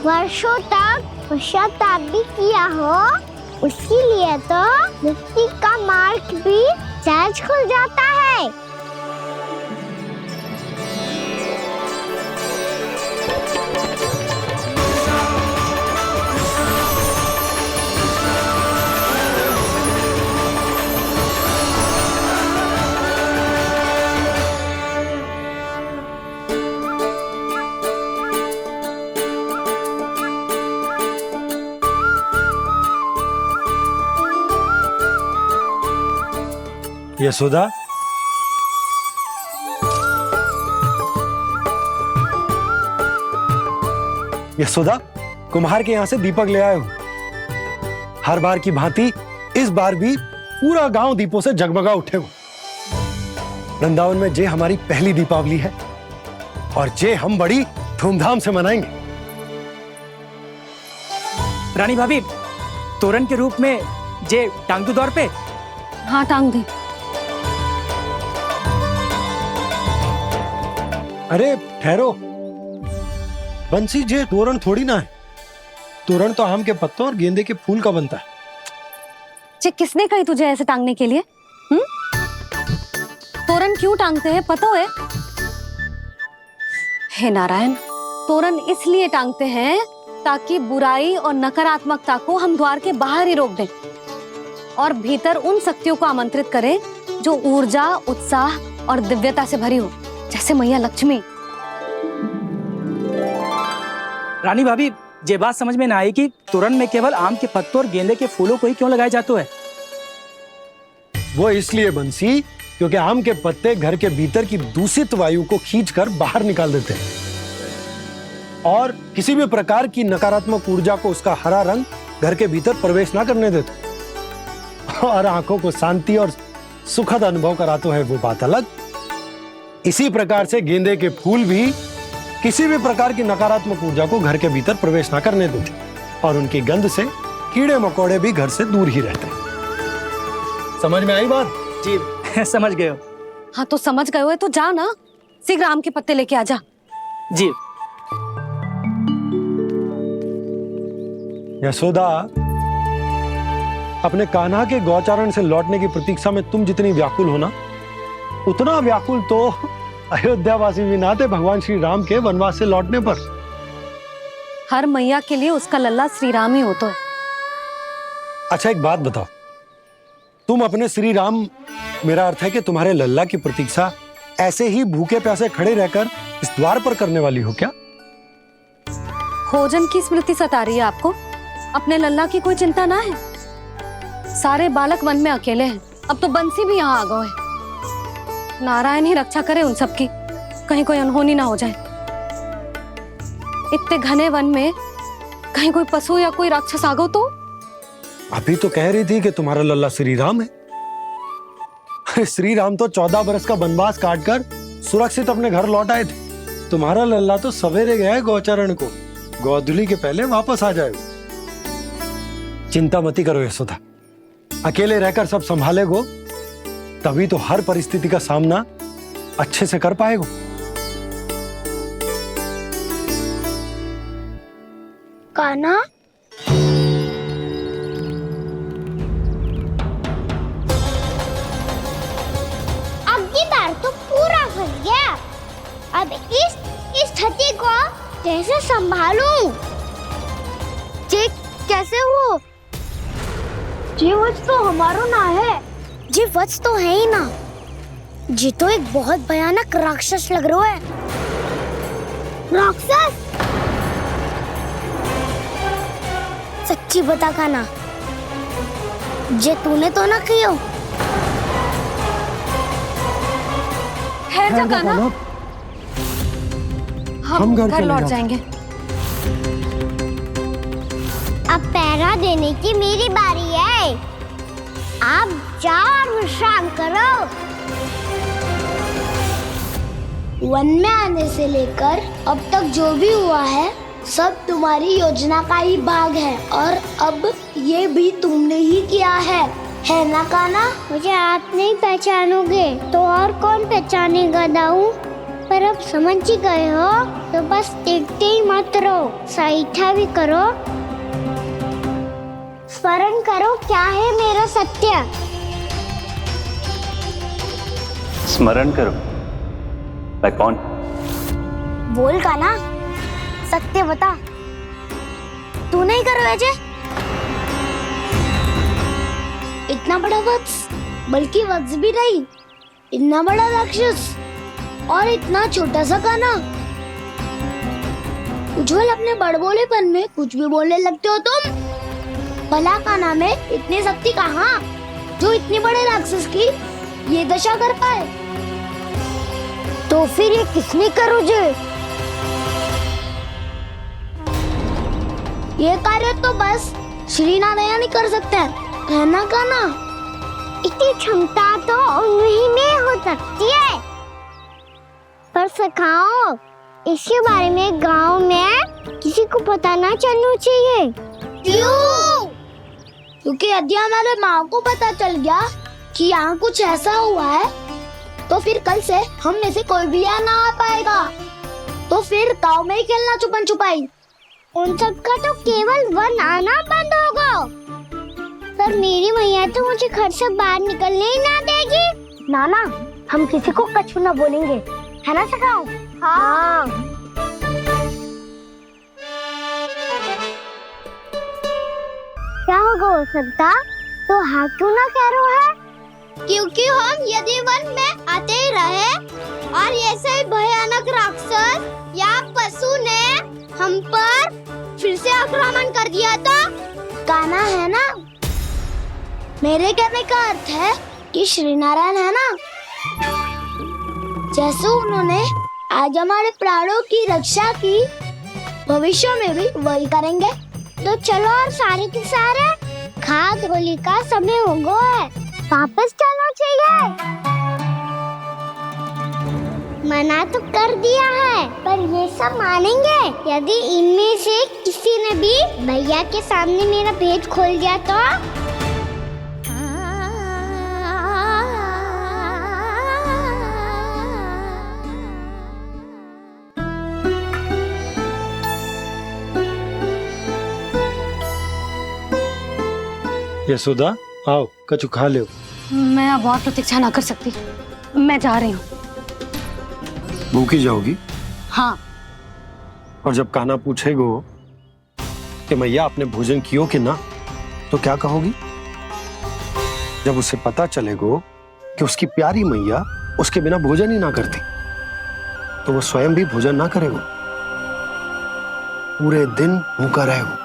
वर्षों तक पश्चाताप भी किया हो, उसके लिए तो मुक्ति का मार्ग भी सहज खुल जाता है। यशोदा, यशोदा, कुम्हार के यहाँ से दीपक ले आया हूं। हर बार की भांति इस बार भी पूरा गांव दीपों से जगमगा उठे हो। वृंदावन में जे हमारी पहली दीपावली है और जे हम बड़ी धूमधाम से मनाएंगे। रानी भाभी, तोरण के रूप में जे टांग दो दौर पे। हाँ, टांग दे। अरे ठहरो, बंसी, जे तोरण थोड़ी ना है। तोरण तो आम के पत्तों और गेंदे के फूल का बनता है। जे किसने कही तुझे ऐसे टांगने के लिए? तोरण क्यों टांगते हैं पता है? हे नारायण, तोरण इसलिए टांगते हैं ताकि बुराई और नकारात्मकता को हम द्वार के बाहर ही रोक दें और भीतर उन शक्तियों को आमंत्रित करें जो ऊर्जा, उत्साह और दिव्यता से भरी हो, जैसे मैया लक्ष्मी। रानी भाभी, ये बात समझ में ना आई कि तोरण में केवल आम के पत्तों और गेंदे के फूलों को ही क्यों लगाया जाता है। वो इसलिए बंसी क्योंकि आम के पत्ते घर के भीतर की दूषित वायु को खींचकर बाहर निकाल देते हैं और किसी भी प्रकार की नकारात्मक ऊर्जा को उसका हरा रंग घर के भीतर प्रवेश ना करने देते और आंखों को शांति और सुखद अनुभव कराते है, वो बात अलग। इसी प्रकार से गेंदे के फूल भी किसी भी प्रकार की नकारात्मक ऊर्जा को घर के भीतर प्रवेश ना करने देते और उनकी गंध से कीड़े मकोड़े भी घर से दूर ही रहते हैं। समझ में आई बात? जी समझ गए हो। हाँ तो समझ गए हो तो जा ना, शीघ्र आम के पत्ते लेके आ जा। जी। यशोदा, अपने कान्हा के गौचारण से लौटने की प्रतीक्षा में तुम जितनी व्याकुल हो ना, उतना व्याकुल तो अयोध्यावासी भी ना थे भगवान श्री राम के वनवास से लौटने पर। हर मैया के लिए उसका लल्ला श्री राम ही होता है। अच्छा एक बात बताओ, तुम अपने श्री राम, मेरा अर्थ है कि तुम्हारे लल्ला की प्रतीक्षा ऐसे ही भूखे प्यासे खड़े रहकर इस द्वार पर करने वाली हो क्या? भोजन की स्मृति सता रही है आपको? अपने लल्ला की कोई चिंता ना है। सारे बालक वन में अकेले हैं, अब तो बंसी भी यहाँ आ गए हैं। नारायण ही रक्षा करे उन सबकी, कहीं कोई अनहोनी ना हो जाए। इतने घने वन में कहीं कोई पशु या कोई राक्षस आ गो तो? अभी तो कह रही थी कि तुम्हारा लल्ला श्री राम है। श्री राम तो 14 बरस का वनवास काटकर सुरक्षित अपने घर लौट आए थे। तुम्हारा लल्ला तो सवेरे गया है गौचरण को, गोधूली के पहले वापस आ जाएगा। चिंता मती करो यशोदा, अकेले रहकर सब संभालेगो तभी तो हर परिस्थिति का सामना अच्छे से कर पाएगो। कान्हा, अब की बार तो पूरा फंस गया। अब इस स्थिति को कैसे संभालूं? जी कैसे हो? जी वत्स तो हमारो ना है। जी वत्स तो है ही ना। जी तो एक बहुत भयानक राक्षस लग रहा है। राक्षस? सच्ची बता कान्हा, जे तूने तो ना कियो? ठहर जा कान्हा, हम घर लौट जाएंगे। अब पहरा देने की मेरी बारी है। आप जाओ और विश्राम करो। वन में आने से लेकर अब तक जो भी हुआ है सब तुम्हारी योजना का ही भाग है और अब ये भी तुमने ही किया है ना कान्हा? मुझे आप नहीं पहचानोगे तो और कौन पहचानेगा दाऊ? पर अब समझ ही गए हो तो बस देखते ही मत रहो, सहीठा भी करो। स्मरण करो क्या है मेरा सत्य। स्मरण करो। मैं कौन? बोल कान्हा, सत्य बता। तू नहीं करो अजय? इतना बड़ा वत्स, बल्कि वत्स भी नहीं, इतना बड़ा राक्षस और इतना छोटा सा कान्हा। उज्जवल अपने बड़बोलेपन में कुछ भी बोलने लगते हो तुम। भला कान्हा में इतनी शक्ति कहाँ जो इतनी बड़े राक्षस की ये दशा कर पाए? तो फिर ये किसने करो जे? ये कार्य तो बस श्री नारायण ही कर सकते हैं, है ना कान्हा? इतनी क्षमता तो उन्हीं में हो सकती है। पर सखाओ, इसके बारे में गांव में किसी को पता ना चलना चाहिए। क्यों? क्योंकि यदि हमारे माँ को पता चल गया कि यहाँ कुछ ऐसा हुआ है तो फिर कल से हम में से कोई भी यहाँ ना आ पाएगा। तो फिर गाँव में ही खेलना छुपन छुपाई। उन सब का तो केवल वन आना बंद होगा। पर मेरी मैया तो मुझे घर से बाहर निकलने ही ना देगी। नाना, हम किसी को कछु ना बोलेंगे, है ना सखाओ? हाँ। क्या होगा हो सकता? तो हाँ क्यों ना कह रहा है? क्योंकि हम यदि वन में आते ही रहे और ऐसे भयानक राक्षस या पशु ने हम पर फिर से आक्रमण कर दिया तो? कान्हा, है ना? मेरे कहने का अर्थ है कि श्री नारायण है ना, जैसे उन्होंने आज हमारे प्राणों की रक्षा की, भविष्य में भी वही करेंगे। तो चलो और सारे के सारे खाद होली का समय हो गया है, वापस चलना चाहिए। मना तो कर दिया है, पर ये सब मानेंगे यदि इनमें से किसी ने भी भैया के सामने मेरा पेट खोल दिया तो? यशोदा आओ, कछु खा लो। मैं अब और प्रतीक्षा ना कर सकती, मैं जा रही हूँ। भूखी जाओगी? हाँ। और जब कान्हा पूछेगो कि मैया आपने भोजन कियो कि ना, तो क्या कहोगी? जब उसे पता चलेगो कि उसकी प्यारी मैया उसके बिना भोजन ही ना करती, तो वो स्वयं भी भोजन ना करेगो, पूरे दिन भूखा रहेगो।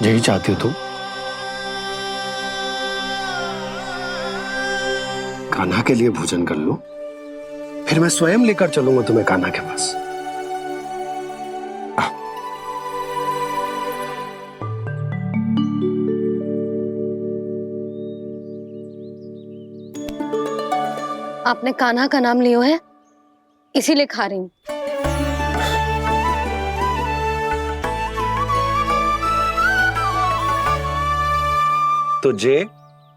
यही चाहती हो तुम? कान्हा के लिए भोजन कर लो, फिर मैं स्वयं लेकर चलूंगा तुम्हें कान्हा के पास। आपने कान्हा का नाम लियो है, इसीलिए खा रही हूँ। तो जय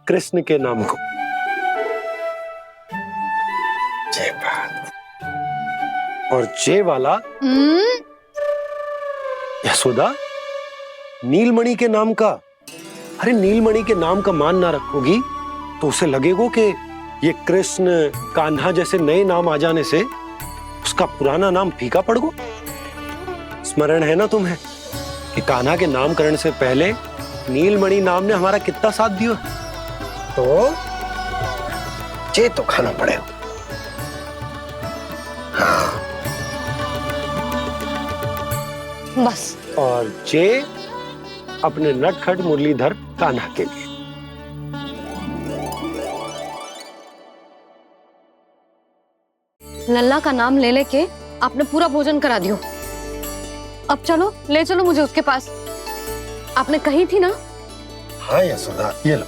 कृष्ण के नाम को। जय बात। और जय वाला यशोदा, नीलमणि के नाम का। अरे नीलमणि के नाम का मान ना रखोगी तो उसे लगेगा कि ये कृष्ण कान्हा जैसे नए नाम आ जाने से उसका पुराना नाम फीका पड़ गो। स्मरण है ना तुम्हें कि कान्हा के नामकरण से पहले नीलमणि नाम ने हमारा कितना साथ दिया? तो जे तो खाना पड़ेगा। हाँ। बस। और जे अपने नटखट मुरलीधर कान्हा के लिए। लल्ला का नाम ले लेके आपने पूरा भोजन करा दियो। अब चलो, ले चलो मुझे उसके पास। आपने कही थी ना? हाँ यशोदा, ये लो।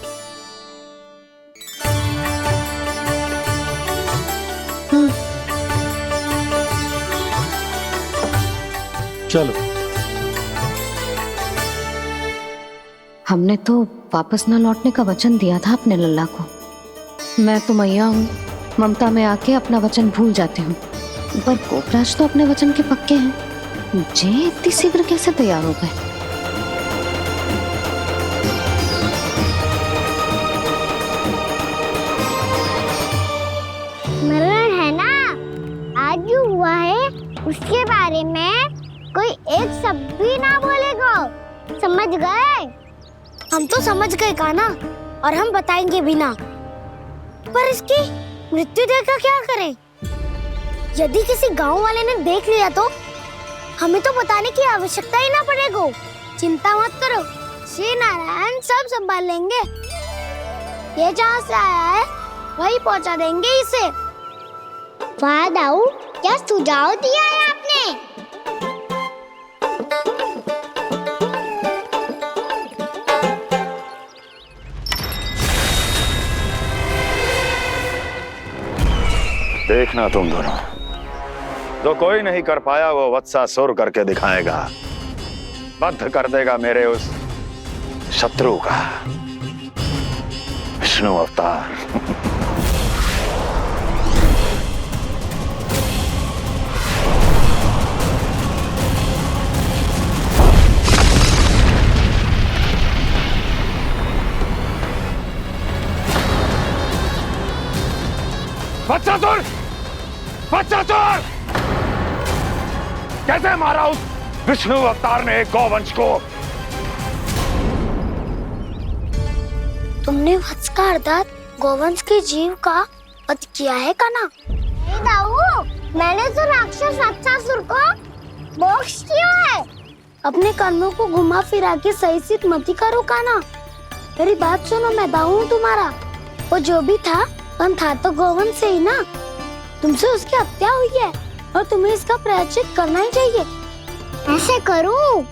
चलो। हमने तो वापस ना लौटने का वचन दिया था अपने लल्ला को। मैं तो मैया हूँ, ममता में आके अपना वचन भूल जाती हूँ, पर गोपराज तो अपने वचन के पक्के हैं। जे इतनी शीघ्र कैसे तैयार हो गए? मरण है ना, आज जो हुआ है उसके बारे में कोई एक शब्द भी ना बोलेगा, समझ गए? हम तो समझ गए कान्हा, और हम बताएंगे भी ना। पर इसकी मृत्यु देखकर क्या करें? यदि किसी गांव वाले ने देख लिया तो हमें तो बताने की आवश्यकता ही ना पड़ेगा। चिंता मत करो, श्री नारायण सब संभाल लेंगे। ये जहाँ से आया है वही पहुँचा देंगे इसे। वाह दाऊ, क्या सुझाव दिया है आपने? देखना तुम दोनों, जो कोई नहीं कर पाया वो वत्सासुर करके दिखाएगा, बद्ध कर देगा मेरे उस शत्रु का विष्णु अवतार। वत्सासुर! वत्सासुर! कैसे मारा उस विष्णु अवतार ने गौवंश को? तुमने वत्स का अर्थात गौवंश के जीव का वध किया है कान्हा? नहीं दाऊ, मैंने तो राक्षस वत्सासुर को मोक्ष किया है। अपने कर्मों को घुमा फिरा के सही सिद्ध मत करो कान्हा। मेरी बात सुनो, मैं दाऊ हूँ तुम्हारा। वो जो भी था तो गोवन से ही ना। तुमसे उसकी हत्या हुई है और तुम्हें इसका प्रायश्चित करना ही चाहिए। ऐसे करूं?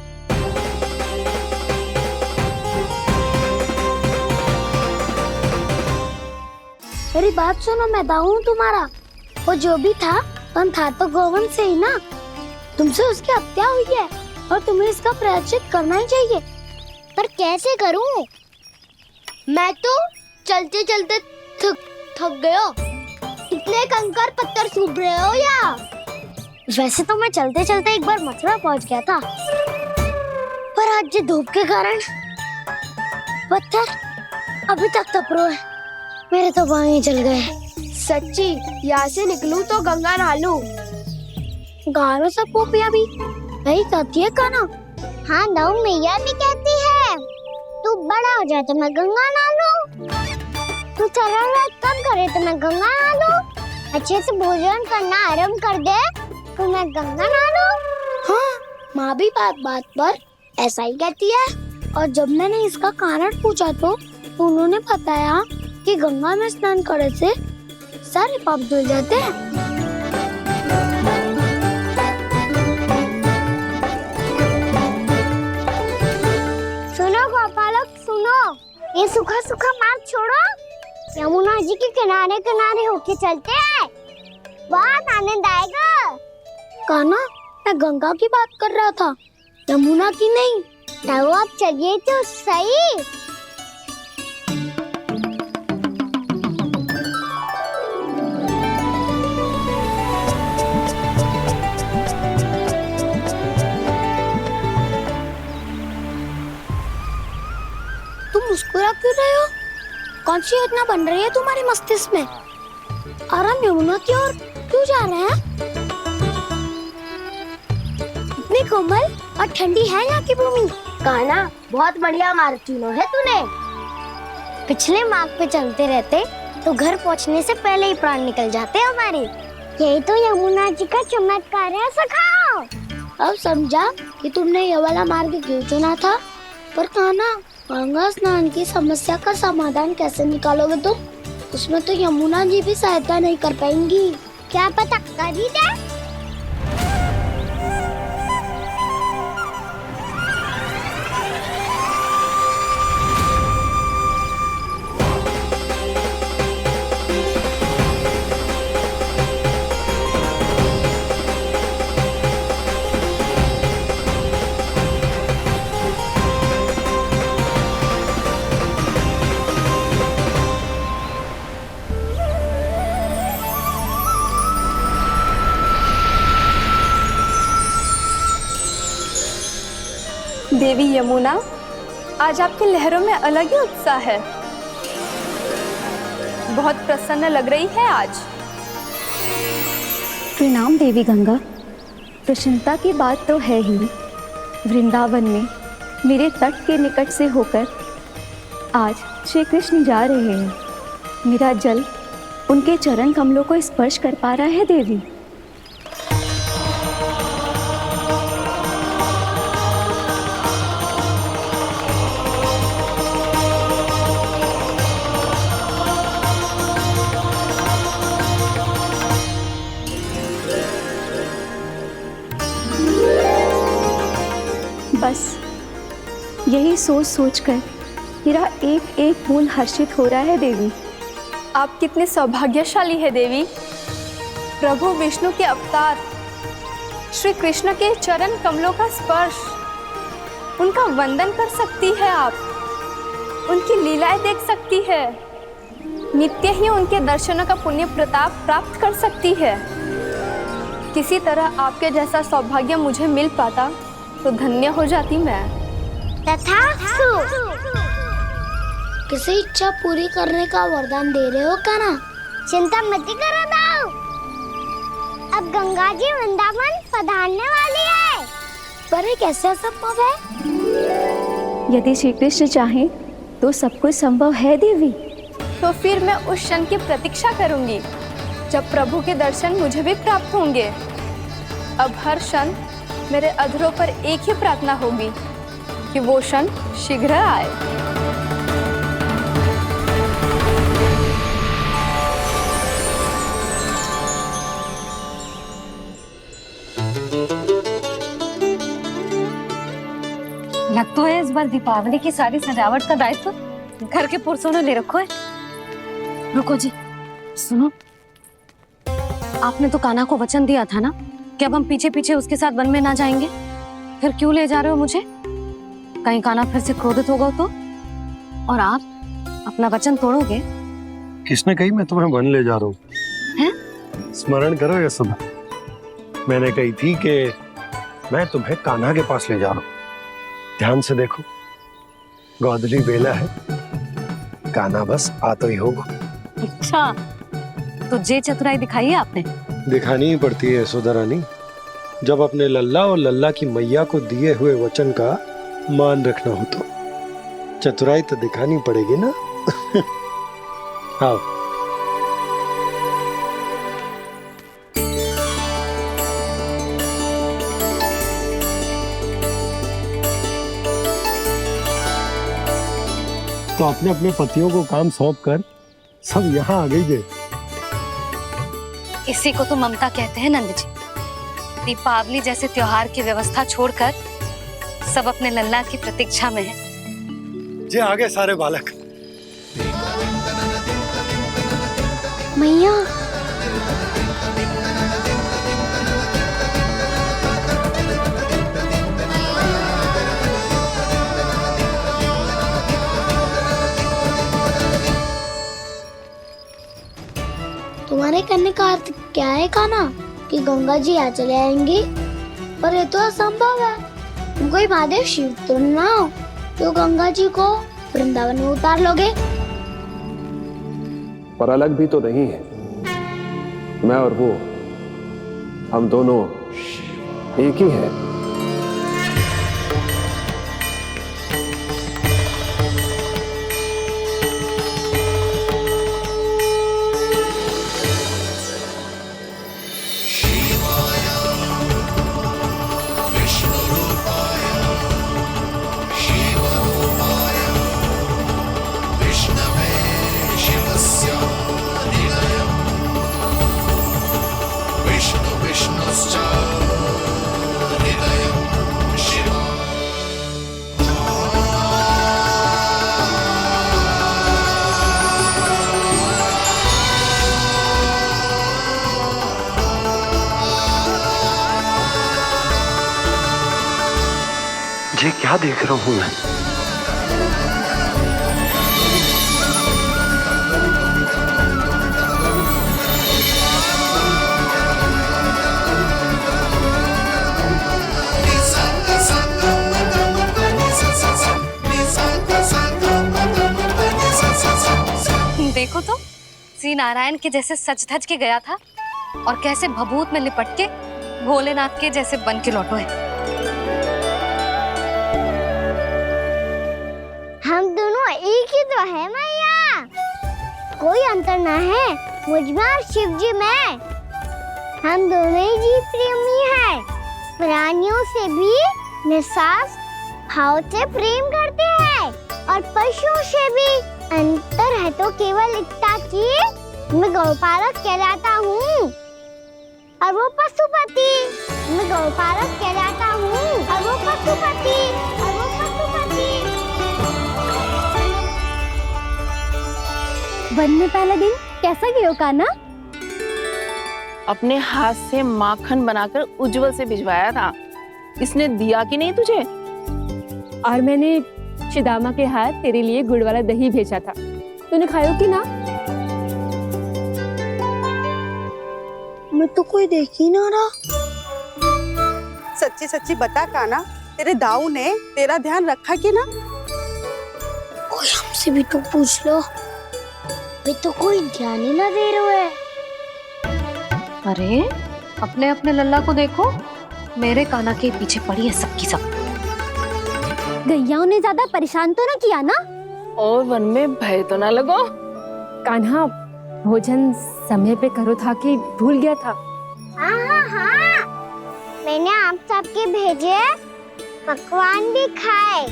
मेरी बात सुनो, मैं दाऊ तुम्हारा। वो जो भी था तो गोवन से ही ना। तुमसे उसकी हत्या हुई है और तुम्हें इसका प्रायश्चित करना ही चाहिए। पर कैसे करूं? मैं तो चलते चलते थक गया। इतने कंकर पत्थर सूख रहे हो या? वैसे तो मैं चलते चलते एक बार मथुरा पहुंच गया था, पर आज ये धूप के कारण पत्थर अभी तक तप रहे हैं। मेरे तो बाएं जल गए। सच्ची, यहाँ से निकलूं तो गंगा नहा लूं। गारो सब पोपिया भी यही कहती है काना। हाँ, दाऊ मैया भी कहती है तू बड़ा हो जाए तो मैं गंगा नहा लूं, तू सारा रात काम करे तो मैं गंगा नहा लूं, अच्छे से भोजन करना आरंभ कर दे तो मैं गंगा नहा लूं। हाँ, माँ भी बात बात पर ऐसा ही कहती है। और जब मैंने इसका कारण पूछा तो उन्होंने बताया कि गंगा में स्नान करने से सारे पाप धुल जाते हैं। सुनो गोपालक, सुनो, ये सूखा सूखा मार्ग छोड़ो, यमुना जी के किनारे किनारे होके चलते हैं, बहुत आनंद आएगा। कान्हा, मैं गंगा की बात कर रहा था, यमुना की नहीं। तो आप चलिए तो सही। मुस्कुरा क्यों रहे हो? कौन सी योजना बन रही है तुम्हारे मस्तिष्क में? और हम यमुना की ओर क्यों जा रहे हैं? इतनी कोमल और ठंडी है यहाँ की भूमि। कान्हा, बहुत बढ़िया मार्ग चुना है तूने। पिछले मार्ग पे चलते रहते तो घर पहुँचने से पहले ही प्राण निकल जाते हमारे। यही तो यमुना जी का चमत्कार है सखा। अब समझा कि तुमने ये वाला मार्ग क्यों चुना था। पर कान्हा, गंगा स्नान की समस्या का समाधान कैसे निकालोगे तुम? उसमें तो यमुना जी भी सहायता नहीं कर पाएंगी। क्या पता कर ही दे। देवी यमुना, आज आपकी लहरों में अलग ही उत्साह है। बहुत प्रसन्न लग रही है आज। प्रणाम देवी गंगा। प्रसन्नता की बात तो है ही। वृंदावन में मेरे तट के निकट से होकर आज श्री कृष्ण जा रहे हैं। मेरा जल उनके चरण कमलों को स्पर्श कर पा रहा है देवी। बस यही सोच सोचकर मेरा एक एक बूंद हर्षित हो रहा है देवी। आप कितने सौभाग्यशाली है देवी। प्रभु विष्णु के अवतार श्री कृष्ण के चरण कमलों का स्पर्श, उनका वंदन कर सकती है आप, उनकी लीलाएं देख सकती है, नित्य ही उनके दर्शनों का पुण्य प्रताप प्राप्त कर सकती है। किसी तरह आपके जैसा सौभाग्य मुझे मिल पाता तो धन्य हो जाती मैं। तथास्तु। किसी इच्छा पूरी करने का वरदान दे रहे हो कान्हा? चिंता मत करो दाऊ, अब गंगा जी वृंदावन पधारने वाली है। पर ये कैसे संभव है? यदि श्री कृष्ण चाहे तो सब कुछ संभव है देवी। तो फिर मैं उस क्षण की प्रतीक्षा करूंगी जब प्रभु के दर्शन मुझे भी प्राप्त होंगे। अब हर क्षण मेरे अधरों पर एक ही प्रार्थना होगी कि वो क्षण शीघ्र आए। लग तो है इस बार दीपावली की सारी सजावट का दायित्व घर के पुरुषों ने ले रखो है। रुको जी, सुनो, आपने तो कान्हा को वचन दिया था ना कि अब हम पीछे पीछे उसके साथ वन में ना जाएंगे, फिर क्यों ले जा रहे हो मुझे? कहीं कान्हा फिर से क्रोधित होगा तो? और आप अपना वचन तोड़ोगे? किसने कही मैं तुम्हें वन ले जा रहा हूँ? स्मरण करो यशोदा, मैंने कही थी कि मैं तुम्हें कान्हा के पास ले जा रहा हूँ। ध्यान से देखो, गोदली बेला है, कान्हा बस आ तो ही होगा। अच्छा, तो जे चतुराई दिखाई है आपने? दिखानी ही पड़ती है यशोदा रानी, जब अपने लल्ला और लल्ला की मैया को दिए हुए वचन का मान रखना हो तो चतुराई तो दिखानी पड़ेगी ना। आओ। तो अपने अपने पतियों को काम सौंप कर सब यहाँ आ गई है। इसी को तो ममता कहते हैं नंद जी। दीपावली जैसे त्योहार की व्यवस्था छोड़कर सब अपने लल्ला की प्रतीक्षा में हैं। जे आगे सारे बालक। मैया, तुम्हारे करने का अर्थ क्या है कान्हा? कि गंगा जी आ चले आएंगी? पर ये तो असंभव है। तुम कोई महादेव शिव तो ना हो तो गंगा जी को वृंदावन में उतार लोगे? पर अलग भी तो नहीं है। मैं और वो, हम दोनों एक ही हैं। ये क्या देख रहा हूँ मैं? देखो तो, श्री नारायण के जैसे सज धज के गया था और कैसे भभूत में लिपट के भोलेनाथ के जैसे बन के लौटो है। हम दोनों एक ही तो है मैया, कोई अंतर ना है मुझ में और शिव जी में। हम दोनों ही जीव प्रेमी हैं, प्राणियों से भी निस्वार्थ भाव से प्रेम करते हैं और पशुओं से भी। अंतर है तो केवल इतना कि मैं गौपालक कहलाता हूँ और वो पशुपति। मैं गौपालक कहलाता हूँ और वो पशुपति। वन में पहला दिन कैसा गया कान्हा? अपने हाथ से माखन बनाकर उज्जवल से भिजवाया था। इसने दिया कि नहीं तुझे? और मैंने शिदामा के हाथ तेरे लिए गुड़ वाला दही भेजा था, तूने खाया कि ना? मैं तो कोई देख ही ना रहा। सच्ची सच्ची बता कान्हा, तेरे दाऊ ने तेरा ध्यान रखा कि ना? कोई हमसे भी तो पूछ लो, वे तो कोई ध्यान ही ना दे रहे हैं। अरे अपने अपने लल्ला को देखो, मेरे कान्हा के पीछे पड़ी है सबकी सब। गैयाओं ने ज्यादा परेशान तो ना किया ना? और वन में भय तो ना लगो? कान्हा भोजन समय पे करो था कि भूल गया था? हाँ, मैंने आप सबके भेजे पकवान भी खाए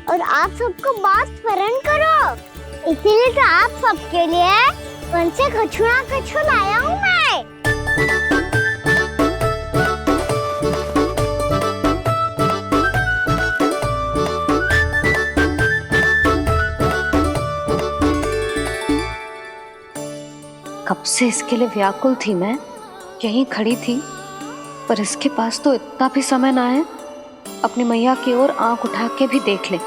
और आप सबको बात स्मरण करो, इसीलिए तो आप सबके लिए वन से कछुआ लाया हूँ मैं। उससे इसके लिए व्याकुल थी मैं, यहीं खड़ी थी, पर इसके पास तो इतना भी समय ना है अपनी मैया की ओर आंख उठा के भी देख ले।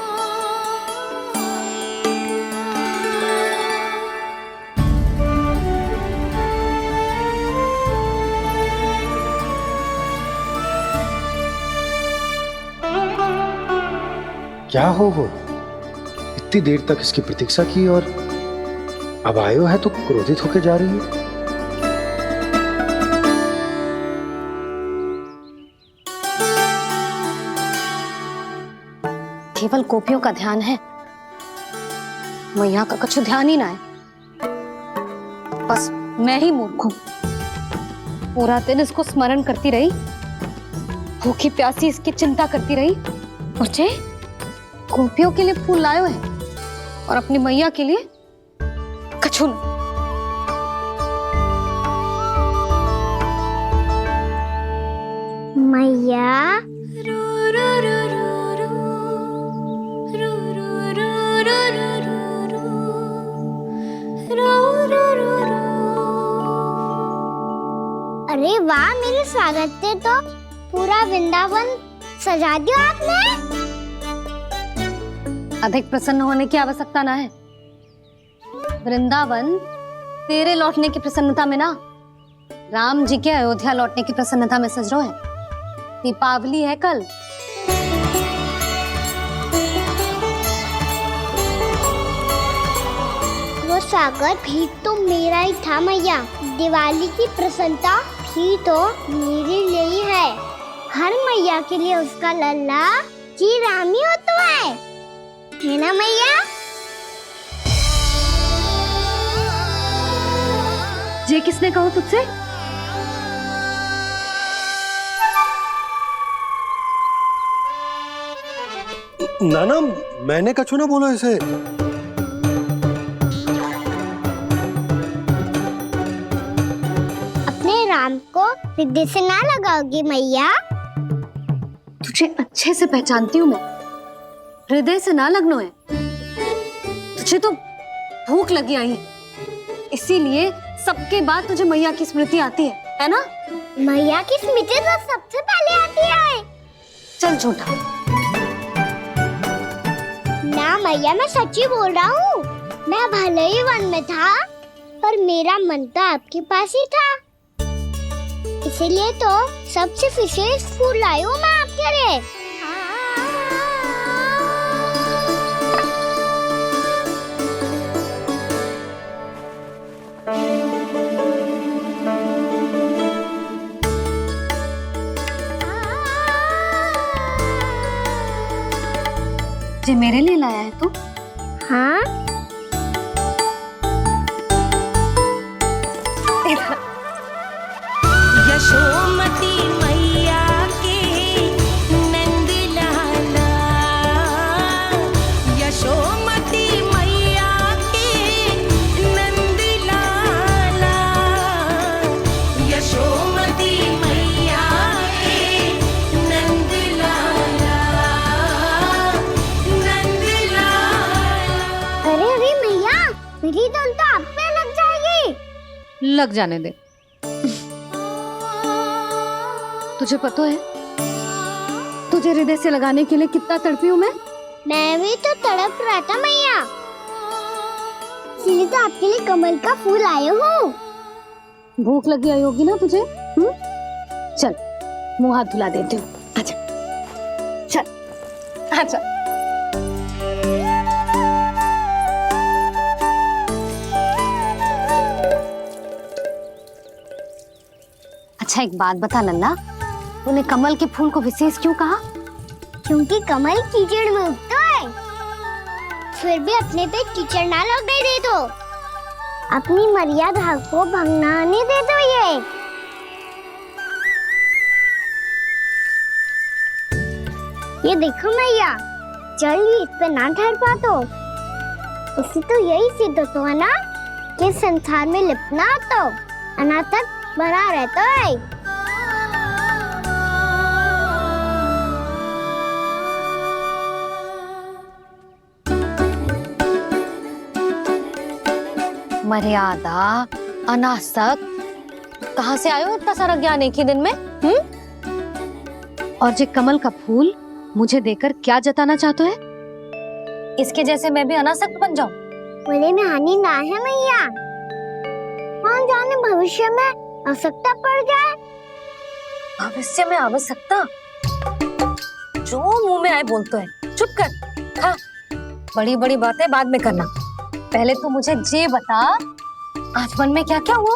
क्या हो वो? इतनी देर तक इसकी प्रतीक्षा की और अब आयो है तो क्रोधित होकर जा रही है। केवल गोपियों का ध्यान है, मैया का कुछ ध्यान ही ना है। बस मैं ही मूर्ख हूं, पूरा दिन इसको स्मरण करती रही, भूखी प्यासी इसकी चिंता करती रही। मुझे गोपियों के लिए फूल लायो है और अपनी मैया के लिए कछु न। मैया अरे वाह, मेरे स्वागत से तो पूरा वृंदावन सजा दिया आपने। अधिक प्रसन्न होने की आवश्यकता ना है। वृंदावन तेरे लौटने की प्रसन्नता में ना, राम जी के अयोध्या लौटने की प्रसन्नता में सज रहे हैं। दीपावली है कल। वो स्वागत भी तो मेरा ही था मैया। दिवाली की प्रसन्नता भी तो मेरे लिए ही है। हर मैया के लिए उसका लल्ला जी राम ही होता है ना मैया? ये किसने कहा तुझसे? नाना, मैंने कछु ना बोला इसे। अपने राम को हृदय से ना लगाओगी मैया? तुझे अच्छे से पहचानती हूँ मैं, हृदय से ना लगनो है। तुझे तो भूख लगी आई है, इसीलिए सबके बाद तुझे मैया की स्मृति आती है ना? मैया की स्मृति तो सबसे पहले आती है। चल झूठा। ना मैया, मैं सच्ची बोल रहा हूँ। मैं भले ही वन में था, पर मेरा मन तो आपके पास ही था। इसीलिए तो सबसे विशेष फूल लाई हूँ मैं आपके लिए। ये मेरे लिए लाया है तू? हाँ। यशोमती मैया के नंद लाला, यशोमती मैया के नंद लाला, यशोमती मैया के नंद लाला, नंद लाला। अरे अरे मैया, मेरी धुन तो आप पे लग जाएगी। लग जाने दे। तुझे पता है तुझे हृदय से लगाने के लिए कितना तड़पी हूँ मैं? मैं भी तो तड़प रहा था मैया, इसलिए तो आपके लिए कमल का फूल आया हूँ। भूख लगी आई होगी ना तुझे? चल मुंह हाथ धुला देती हूँ। आजा, चल आजा। अच्छा एक बात बता नन्ना, तूने कमल के फूल को विशेष क्यों कहा? क्योंकि कमल कीचड़ में उगता है, फिर भी अपने पे कीचड़ ना लगने दे दो। अपनी मर्यादा को भंगना नहीं दे दो। ये देखो मैया, जल भी इस पे ना ठहर पा तो इससे तो यही सिद्ध होता है ना कि संसार में लिपना तो अनाथ तक बना रहता है। मर्यादा अनासक, कहाँ से आयो इतना सारा ज्ञान एक ही दिन में? और जे कमल का फूल मुझे देकर क्या जताना चाहते है? इसके जैसे मैं भी अनासक्त बन जाऊं? बोले में हानि ना है मैया, कौन जाने भविष्य में आवश्यकता पड़ जाए। भविष्य में आवश्यकता? जो मुंह में आए बोलते हैं, चुप कर। हाँ, बड़ी बड़ी बातें बाद में करना, पहले तू मुझे ये बता आज वन में क्या क्या हुआ?